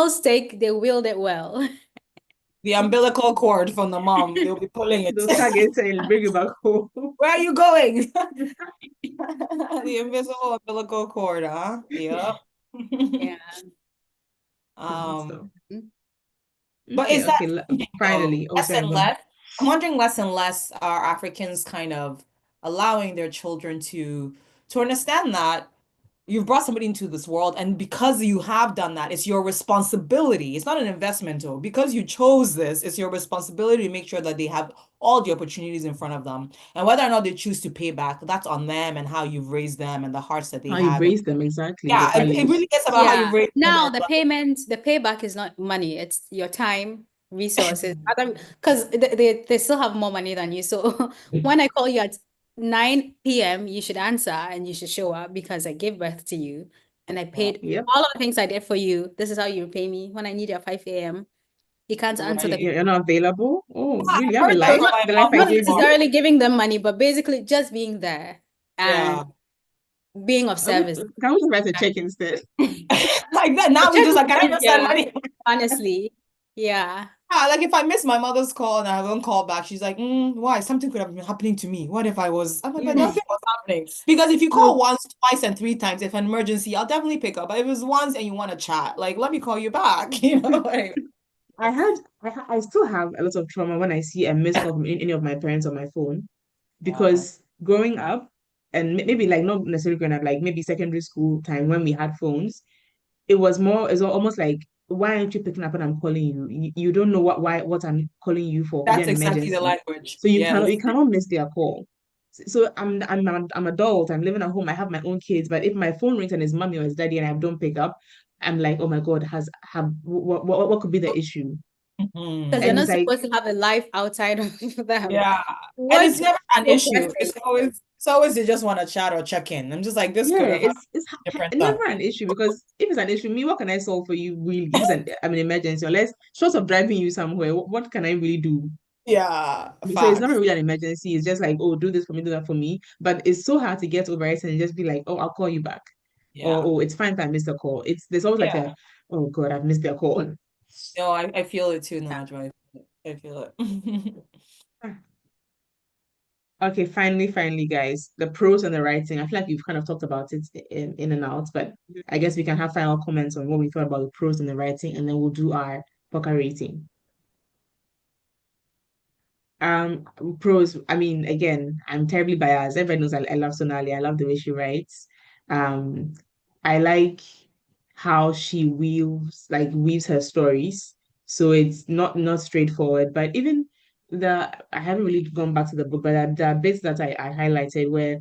Speaker 3: stake, they wield it well.
Speaker 2: The umbilical cord from the mom, they'll be pulling it.
Speaker 1: They'll tag it and bring it back home.
Speaker 2: Where are you going? The invisible umbilical cord, huh? Yep.
Speaker 3: Yeah.
Speaker 1: Good
Speaker 2: Um,
Speaker 1: stuff.
Speaker 2: but
Speaker 1: Okay,
Speaker 2: is that
Speaker 1: okay.
Speaker 2: changing though?
Speaker 1: Finally. Oh,
Speaker 2: Less
Speaker 1: sorry,
Speaker 2: and
Speaker 1: go on.
Speaker 2: less. I'm wondering less and less are Africans kind of allowing their children to understand that you've brought somebody into this world, and because you have done that, it's your responsibility. It's not an investment, though. Because you chose this, it's your responsibility to make sure that they have all the opportunities in front of them. And whether or not they choose to pay back, that's on them and how you've raised them and the hearts that they
Speaker 1: How you
Speaker 2: have. And
Speaker 1: raise them, exactly, the
Speaker 2: yeah, it
Speaker 1: values.
Speaker 2: really is about how you've
Speaker 3: Yeah.
Speaker 2: raised them
Speaker 3: Now
Speaker 2: and
Speaker 3: the payback is not money, it's your time, resources. Other because they still have more money than you. So when I call you at 9 p.m., you should answer and you should show up because I gave birth to you and I
Speaker 2: yeah.
Speaker 3: paid
Speaker 1: Yep.
Speaker 3: all of the things I did for you. This is how you repay me. When I need you at 5 a.m., you can't answer
Speaker 2: Right.
Speaker 3: the
Speaker 1: You're not available. Oh,
Speaker 2: Yeah,
Speaker 1: really? You
Speaker 2: I've
Speaker 1: have a
Speaker 2: heard that
Speaker 3: so
Speaker 1: life?
Speaker 2: from
Speaker 3: not
Speaker 2: my
Speaker 1: The life
Speaker 2: mom
Speaker 1: I
Speaker 3: not
Speaker 1: gave
Speaker 2: before.
Speaker 1: you?
Speaker 3: necessarily giving them money, but basically just being there
Speaker 2: Yeah.
Speaker 3: and being of service.
Speaker 1: Can we just write a check instead?
Speaker 2: Like that. Now we
Speaker 3: Check
Speaker 2: just
Speaker 3: is
Speaker 2: like, can I just send
Speaker 3: easier,
Speaker 2: money?
Speaker 3: honestly. Yeah.
Speaker 2: Yeah, like if I miss my mother's call and I don't call back, she's like, why? Something could have been happening to me. What if I was? I'm like, but
Speaker 1: Yeah.
Speaker 2: nothing was happening. Because if you
Speaker 1: No,
Speaker 2: call once, twice, and three times, if an emergency, I'll definitely pick up. But if it's once and you want to chat, like, let me call you back. Like,
Speaker 1: I still have a lot of trauma when I see a missed call from any of my parents on my phone
Speaker 2: yeah,
Speaker 1: because growing up, and maybe like not necessarily growing up, like maybe secondary school time when we had phones, it's almost like, why aren't you picking up when I'm calling you? You don't know what I'm calling you for. Could be
Speaker 2: that's
Speaker 1: an
Speaker 2: exactly the
Speaker 1: emergency.
Speaker 2: language.
Speaker 1: So you
Speaker 2: Yes.
Speaker 1: cannot miss their call. So I'm adult, I'm living at home, I have my own kids, but if my phone rings and it's mommy or it's daddy and I don't pick up, I'm like, oh my God, has have what could be the issue?
Speaker 3: Because
Speaker 2: Mhm.
Speaker 3: you're
Speaker 1: And it's
Speaker 3: not
Speaker 1: like,
Speaker 3: supposed to have a life outside of them.
Speaker 2: Yeah. And
Speaker 3: What
Speaker 2: it's never an
Speaker 3: so
Speaker 2: issue.
Speaker 3: pressing?
Speaker 2: It's always they just want to chat or check in. I'm just like, this
Speaker 1: yeah,
Speaker 2: could have happened
Speaker 1: it's
Speaker 2: at a different time.
Speaker 1: never an issue because if it's an issue, me, what can I solve for you really? If it's an emergency, unless short of driving you somewhere, what can I really do?
Speaker 2: Yeah,
Speaker 1: So it's not
Speaker 2: facts.
Speaker 1: really an emergency. It's just like, oh, do this for me, do that for me. But it's so hard to get over it and just be like, oh, I'll call you back. Or,
Speaker 2: Yeah.
Speaker 1: oh, it's fine if I missed the call. There's always like
Speaker 2: Yeah.
Speaker 1: oh God, I've missed their call.
Speaker 2: No, I feel it too,
Speaker 3: Yeah.
Speaker 2: Najwa. I feel it.
Speaker 1: Okay, finally, guys, the pros and the writing. I feel like we've kind of talked about it in and out, but I guess we can have final comments on what we thought about the pros and the writing, and then we'll do our Poka rating. Um, Pros, I mean, again, I'm terribly biased. Everybody knows I love Sonali. I love the way she writes. Um, I like how she weaves her stories. So it's not straightforward. But even I haven't really gone back to the book, but there are bits that I highlighted where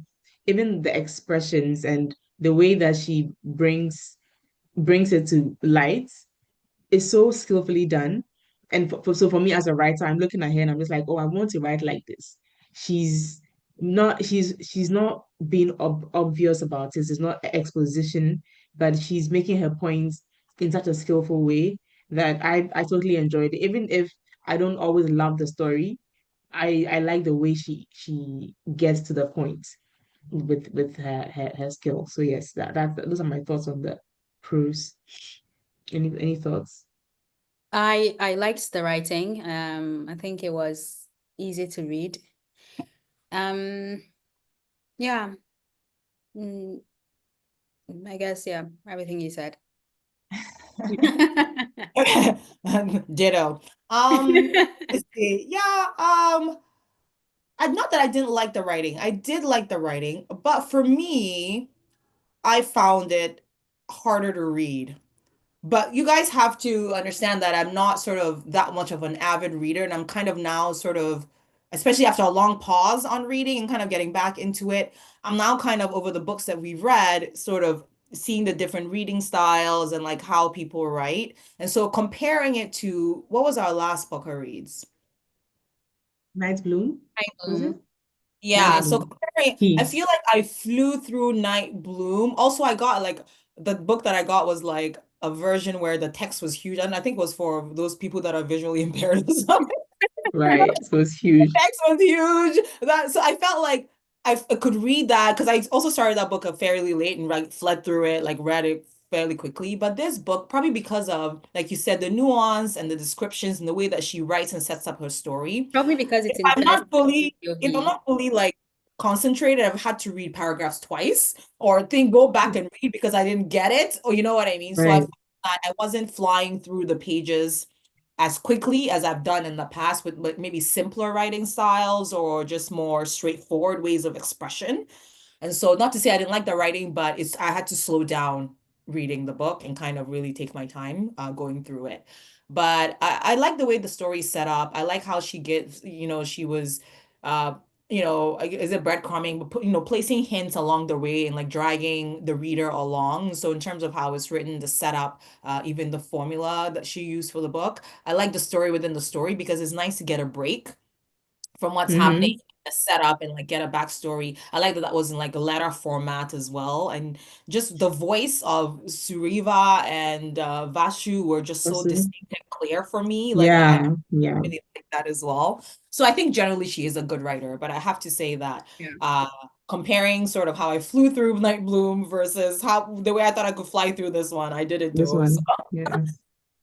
Speaker 1: even the expressions and the way that she brings it to light is so skillfully done. And so for me as a writer, I'm looking at her and I'm just like, oh, I want to write like this. She's not she's not being obvious about it. It's not exposition, but she's making her points in such a skillful way that I totally enjoyed it. Even if I don't always love the story, I like the way she gets to the point with her skill. So yes, that those are my thoughts on the prose. Any thoughts?
Speaker 3: I liked the writing. I think it was easy to read. Yeah. Mm, I guess, yeah, everything you said.
Speaker 2: Ditto. Let's see. Yeah, not that I didn't like the writing. I did like the writing, but for me, I found it harder to read. But you guys have to understand that I'm not sort of that much of an avid reader, and I'm kind of now sort of, especially after a long pause on reading and kind of getting back into it, I'm now kind of over the books that we've read, sort of seeing the different reading styles and like how people write. And so comparing it to what was our last Poka Reads?
Speaker 1: Night Bloom, was it? Night
Speaker 2: Yeah, so
Speaker 1: Bloom.
Speaker 2: comparing, I
Speaker 1: Peace.
Speaker 2: feel like I flew through Night Bloom. Also, I got like the book that I got was like a version where the text was huge, and I think it was for those people that are visually impaired or something.
Speaker 1: Right. So it's huge.
Speaker 2: Text was huge. That so I felt like I could read that because I also started that book fairly late and like fled through it, like read it fairly quickly. But this book, probably because of, like you said, the nuance and the descriptions and the way that she writes and sets up her story,
Speaker 3: Probably because it's
Speaker 2: if
Speaker 3: in
Speaker 2: I'm
Speaker 3: first
Speaker 2: not fully, if I'm
Speaker 3: POV.
Speaker 2: not fully like concentrated, I've had to read paragraphs twice or think go back and read because I didn't get it, or you know what I mean. So I
Speaker 1: Right.
Speaker 2: found that I wasn't flying through the pages as quickly as I've done in the past with like maybe simpler writing styles or just more straightforward ways of expression. And so, not to say I didn't like the writing, but it's I had to slow down reading the book and kind of really take my time going through it. But I like the way the story's set up. I like how she gets, she was, uh, is it breadcrumbing, but placing hints along the way and like dragging the reader along. So in terms of how it's written, the setup, even the formula that she used for the book, I like the story within the story because it's nice to get a break from what's happening,
Speaker 1: Mm-hmm.
Speaker 2: set up and like get a backstory. I like that that was in like a letter format as well. And just the voice of Suriva and Vashu were just so
Speaker 1: Awesome.
Speaker 2: distinct and clear for me. Like I
Speaker 1: Yeah. Yeah.
Speaker 2: really like that as well. So I think generally she is a good writer, but I have to say that
Speaker 3: Yeah.
Speaker 2: uh comparing sort of how I flew through Night Bloom versus how the way I thought I could fly through this one, I didn't
Speaker 1: This
Speaker 2: do.
Speaker 1: one. Yeah.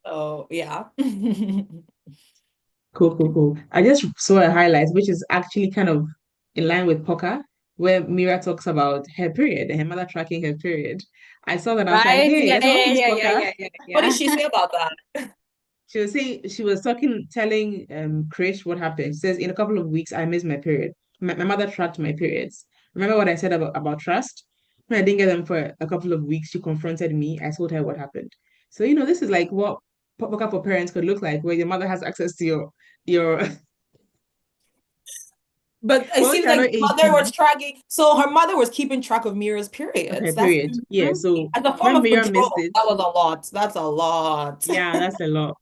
Speaker 2: So yeah.
Speaker 1: Cool, cool, cool. I just saw a highlight, which is actually kind of in line with Poka, where Mira talks about her period and her mother tracking her period. I saw that I was like,
Speaker 3: Right?
Speaker 1: hey,
Speaker 3: Yeah,
Speaker 1: I said, what
Speaker 3: yeah,
Speaker 1: is
Speaker 3: yeah, yeah,
Speaker 1: Poka?
Speaker 3: yeah, yeah,
Speaker 2: What did
Speaker 3: yeah.
Speaker 2: she say about that?
Speaker 1: She was talking, telling Krish what happened. She says, in a couple of weeks, I missed my period. My mother tracked my periods. Remember what I said about trust? When I didn't get them for a couple of weeks, she confronted me. I told her what happened. So, this is like what Poka for parents could look like, where your mother has access to your
Speaker 2: But it
Speaker 1: well,
Speaker 2: seems
Speaker 1: you're
Speaker 2: like
Speaker 1: not
Speaker 2: the mother was
Speaker 1: 18.
Speaker 2: tracking. So her mother was keeping track of Mira's
Speaker 1: Okay,
Speaker 2: periods. That's
Speaker 1: period. Yeah.
Speaker 3: Mhm.
Speaker 1: So
Speaker 2: as a form
Speaker 1: when
Speaker 2: of
Speaker 1: Mira missed
Speaker 2: control.
Speaker 1: it,
Speaker 2: That was a lot. That's a lot.
Speaker 1: yeah, that's a lot.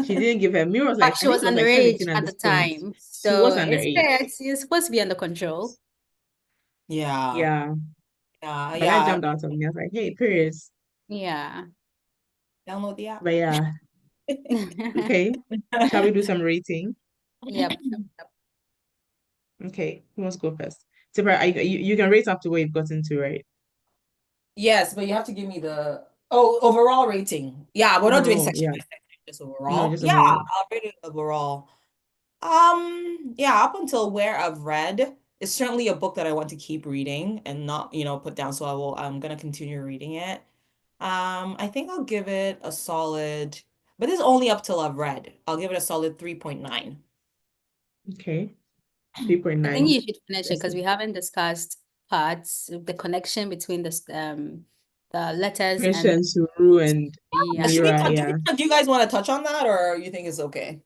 Speaker 1: She didn't give her. Mira was
Speaker 3: But
Speaker 1: like, I
Speaker 3: she
Speaker 1: think
Speaker 3: was
Speaker 1: she was like
Speaker 3: underage
Speaker 1: 17 at
Speaker 3: at the
Speaker 1: this point.
Speaker 3: time.
Speaker 1: She
Speaker 3: So
Speaker 1: was underage.
Speaker 3: it's supposed to be under control.
Speaker 2: Yeah.
Speaker 1: Yeah.
Speaker 2: Yeah.
Speaker 1: But that
Speaker 2: Yeah.
Speaker 1: jumped out at me. I was like, hey, periods.
Speaker 3: Yeah.
Speaker 2: Download the app.
Speaker 1: But yeah, okay. Shall we do some rating?
Speaker 3: Yep.
Speaker 1: Okay, who wants to go first? Tipper, you can rate up to where you've gotten to, right?
Speaker 2: Yes, but you have to give me the overall rating. Yeah, we're not doing
Speaker 1: Overall,
Speaker 2: section
Speaker 1: yeah.
Speaker 2: by section, just
Speaker 1: No,
Speaker 2: overall.
Speaker 1: just
Speaker 2: Yeah,
Speaker 1: overall.
Speaker 2: I'll rate it overall. Yeah, up until where I've read, it's certainly a book that I want to keep reading and not, put down. So I'm gonna continue reading it. I think I'll give it a solid, but this is only up till I've read. I'll give it a solid 3.9.
Speaker 1: Okay.
Speaker 3: I think
Speaker 1: 3.9.
Speaker 3: you should finish it
Speaker 1: That's
Speaker 3: because
Speaker 1: it.
Speaker 3: we haven't discussed parts, the connection between the letters and
Speaker 1: Patience, Suru, and
Speaker 3: yeah.
Speaker 2: Should we
Speaker 1: Mira,
Speaker 2: touch,
Speaker 1: yeah.
Speaker 2: do you guys want to touch on that or you think it's okay?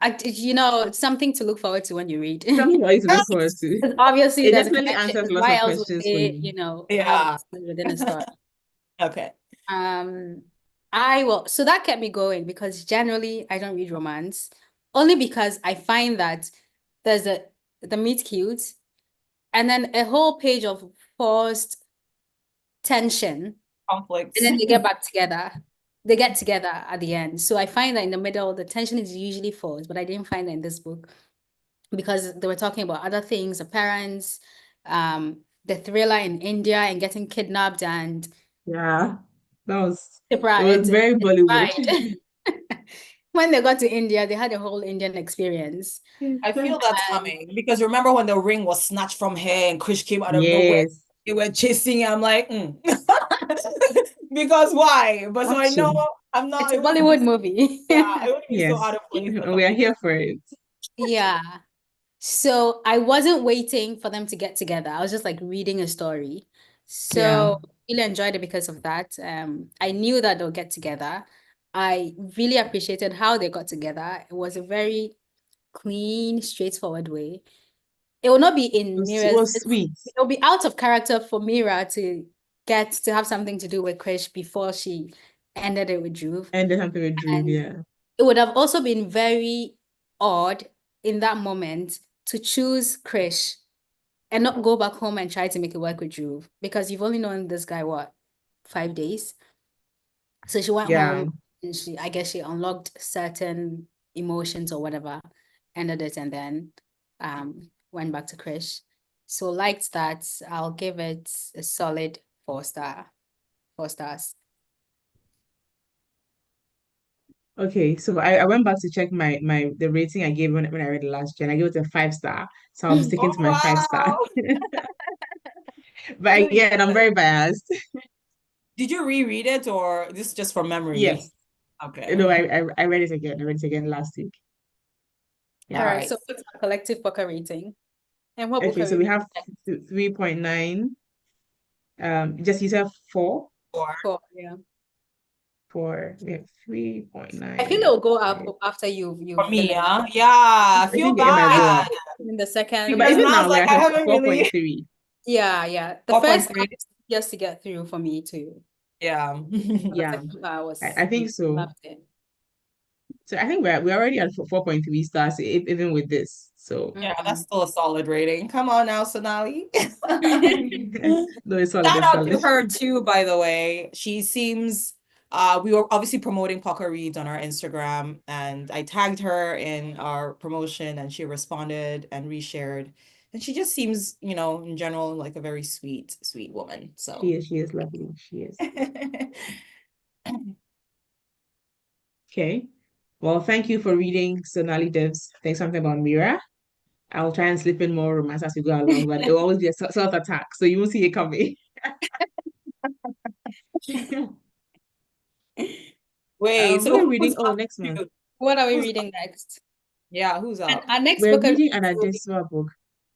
Speaker 3: It's something to look forward to when you read.
Speaker 1: Something for you to look forward
Speaker 2: Yes.
Speaker 1: to.
Speaker 3: 'Cause obviously,
Speaker 1: It
Speaker 3: there's a
Speaker 1: definitely
Speaker 3: connection.
Speaker 1: answers
Speaker 3: 'Cause
Speaker 1: lots
Speaker 3: why
Speaker 1: of
Speaker 3: else would
Speaker 1: questions for
Speaker 3: they,
Speaker 1: you.
Speaker 3: have
Speaker 2: Yeah.
Speaker 3: it within a story?
Speaker 2: Okay.
Speaker 3: Um, so that kept me going because generally I don't read romance, only because I find that there's a the meet cute, and then a whole page of forced tension,
Speaker 2: Conflicts.
Speaker 3: and then they get back together. They get together at the end. So I find that in the middle, the tension is usually forced, but I didn't find that in this book because they were talking about other things, the parents, the thriller in India and getting kidnapped, and
Speaker 1: Yeah, that was it
Speaker 3: Tipora,
Speaker 1: was very
Speaker 3: it's
Speaker 1: Bollywood.
Speaker 3: fine. When they got to India, they had a whole Indian experience.
Speaker 2: I feel that's coming because remember when the ring was snatched from her and Krish came out of nowhere,
Speaker 1: Yes,
Speaker 2: they were chasing. I'm like, because why? But so I know
Speaker 1: watching.
Speaker 2: I'm not.
Speaker 3: It's a
Speaker 2: It wouldn't be,
Speaker 3: Bollywood movie.
Speaker 2: yeah, it wouldn't be so out
Speaker 1: Yes,
Speaker 2: of place for
Speaker 1: we are
Speaker 2: something.
Speaker 1: here for it.
Speaker 3: Yeah. So I wasn't waiting for them to get together. I was just like reading a story.
Speaker 1: Yeah,
Speaker 3: So really enjoyed it because of that. I knew that they'll get together. I really appreciated how they got together. It was a very clean, straightforward way. It will not be in
Speaker 1: it
Speaker 3: Mira's,
Speaker 1: was sweet.
Speaker 3: it'll be out of character for Mira to get to have something to do with Krish before she ended it with Dhruv.
Speaker 1: And then something with Drew,
Speaker 3: And
Speaker 1: yeah.
Speaker 3: it would have also been very odd in that moment to choose Krish and not go back home and try to make it work with Dhruv because you've only known this guy, what, 5 days? So she went
Speaker 1: Yeah.
Speaker 3: home and I guess she unlocked certain emotions or whatever, ended it, and then went back to Krish. So liked that. I'll give it a solid 4 star, 4 stars.
Speaker 1: Okay, so I went back to check the rating I gave when I read it last year, and I gave it a 5 star. So I'll be sticking
Speaker 2: Oh
Speaker 1: to my 5 star.
Speaker 2: wow!
Speaker 1: But
Speaker 2: Really
Speaker 1: again, I'm
Speaker 2: good.
Speaker 1: very biased.
Speaker 2: Did you reread it or this is just from memory?
Speaker 1: Yes.
Speaker 2: Okay.
Speaker 1: No, I read it again. I read it again last week.
Speaker 3: All
Speaker 1: Yeah.
Speaker 3: right,
Speaker 2: right.
Speaker 3: so what's our collective Poka rating? And what book
Speaker 1: Okay,
Speaker 3: are
Speaker 1: so
Speaker 3: we
Speaker 1: we have
Speaker 3: reading
Speaker 1: 3.9. Just you said 4
Speaker 2: Or
Speaker 3: for? Yeah.
Speaker 1: for we have
Speaker 3: I feel
Speaker 1: 3.9.
Speaker 3: it'll go up after you
Speaker 2: for me,
Speaker 3: finish
Speaker 2: yeah. Yeah, I
Speaker 1: I
Speaker 2: feel
Speaker 1: think it might go up.
Speaker 2: bad
Speaker 3: in the second.
Speaker 1: No, but
Speaker 2: because
Speaker 1: even
Speaker 2: now it's
Speaker 1: now we're
Speaker 2: like
Speaker 1: at
Speaker 2: I
Speaker 1: a
Speaker 2: haven't really
Speaker 1: 4.3.
Speaker 3: Yeah. The first
Speaker 2: 4.3.
Speaker 3: half is just to get through for me too.
Speaker 2: Yeah.
Speaker 3: The
Speaker 1: Yeah,
Speaker 3: second part
Speaker 1: I
Speaker 3: was
Speaker 1: think so.
Speaker 3: loved it.
Speaker 1: So I think we're already at 4.3 stars, even with this. So
Speaker 2: Yeah, that's still a solid rating. Come on now, Sonali.
Speaker 1: no, it's solid,
Speaker 2: Shout
Speaker 1: it's
Speaker 2: out to
Speaker 1: solid.
Speaker 2: her too, by the way. She seems we were obviously promoting Poka Reads on our Instagram and I tagged her in our promotion and she responded and reshared. And she just seems, in general, like a very sweet, sweet woman. So
Speaker 1: She is lovely. She is. Okay. Well, thank you for reading Sonali Dev's Think Something About Mira. I'll try and slip in more romance as we go along, but it will always be a self-attack, so you won't see it coming.
Speaker 2: Wait,
Speaker 1: What are
Speaker 2: so
Speaker 1: we
Speaker 2: who's
Speaker 1: reading? Oh,
Speaker 2: up
Speaker 1: next month.
Speaker 2: to?
Speaker 3: What are we
Speaker 2: Who's
Speaker 3: reading next?
Speaker 2: Yeah, who's
Speaker 3: And
Speaker 2: up?
Speaker 3: our next
Speaker 1: We're
Speaker 3: book of
Speaker 1: reading an
Speaker 3: reads will be
Speaker 1: Adesua book.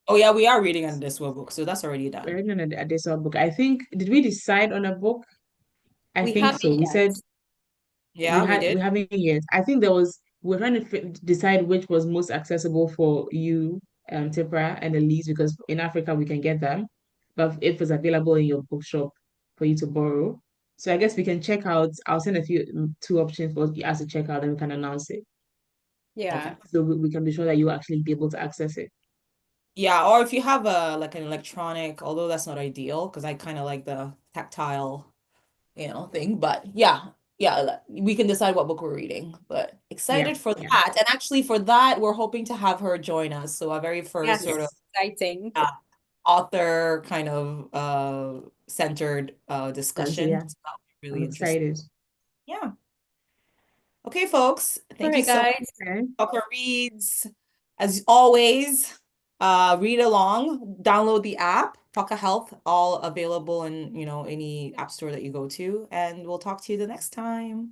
Speaker 2: Oh yeah, we are reading on this book, so that's already
Speaker 1: We're
Speaker 2: done.
Speaker 1: reading an Adesua book. I think, did we decide on a book? I
Speaker 3: we
Speaker 1: think
Speaker 3: haven't
Speaker 1: so. We
Speaker 3: yet.
Speaker 1: said
Speaker 2: Yeah, we
Speaker 1: we
Speaker 2: did.
Speaker 1: haven't yet. I think we're trying to decide which was most accessible for you, Tipra and Elise, because in Africa we can get them, but if it's available in your bookshop for you to borrow. So I guess we can check out. I'll send a few two options for us to check out, and we can announce it.
Speaker 2: Okay.
Speaker 3: Yeah.
Speaker 1: So we can be sure that you will actually be able to access it.
Speaker 2: Yeah, or if you have a like an electronic, although that's not ideal because I kind of like the tactile, thing. But yeah, we can decide what book we're reading. But
Speaker 1: Yeah,
Speaker 2: excited for
Speaker 1: yeah.
Speaker 2: that. And actually for that, we're hoping to have her join us. So our very first
Speaker 3: Yes.
Speaker 2: sort of
Speaker 3: Exciting.
Speaker 2: author kind of centered
Speaker 1: So
Speaker 2: discussion.
Speaker 1: yeah,
Speaker 2: So that would be
Speaker 1: I'm
Speaker 2: really interesting.
Speaker 1: excited.
Speaker 2: Yeah. Okay, folks.
Speaker 3: All
Speaker 2: Thank you
Speaker 3: right,
Speaker 2: so much.
Speaker 3: guys.
Speaker 1: Okay.
Speaker 2: Poka Reads. As always, read along, download the app, Poka Health, all available in, any app store that you go to, and we'll talk to you the next time.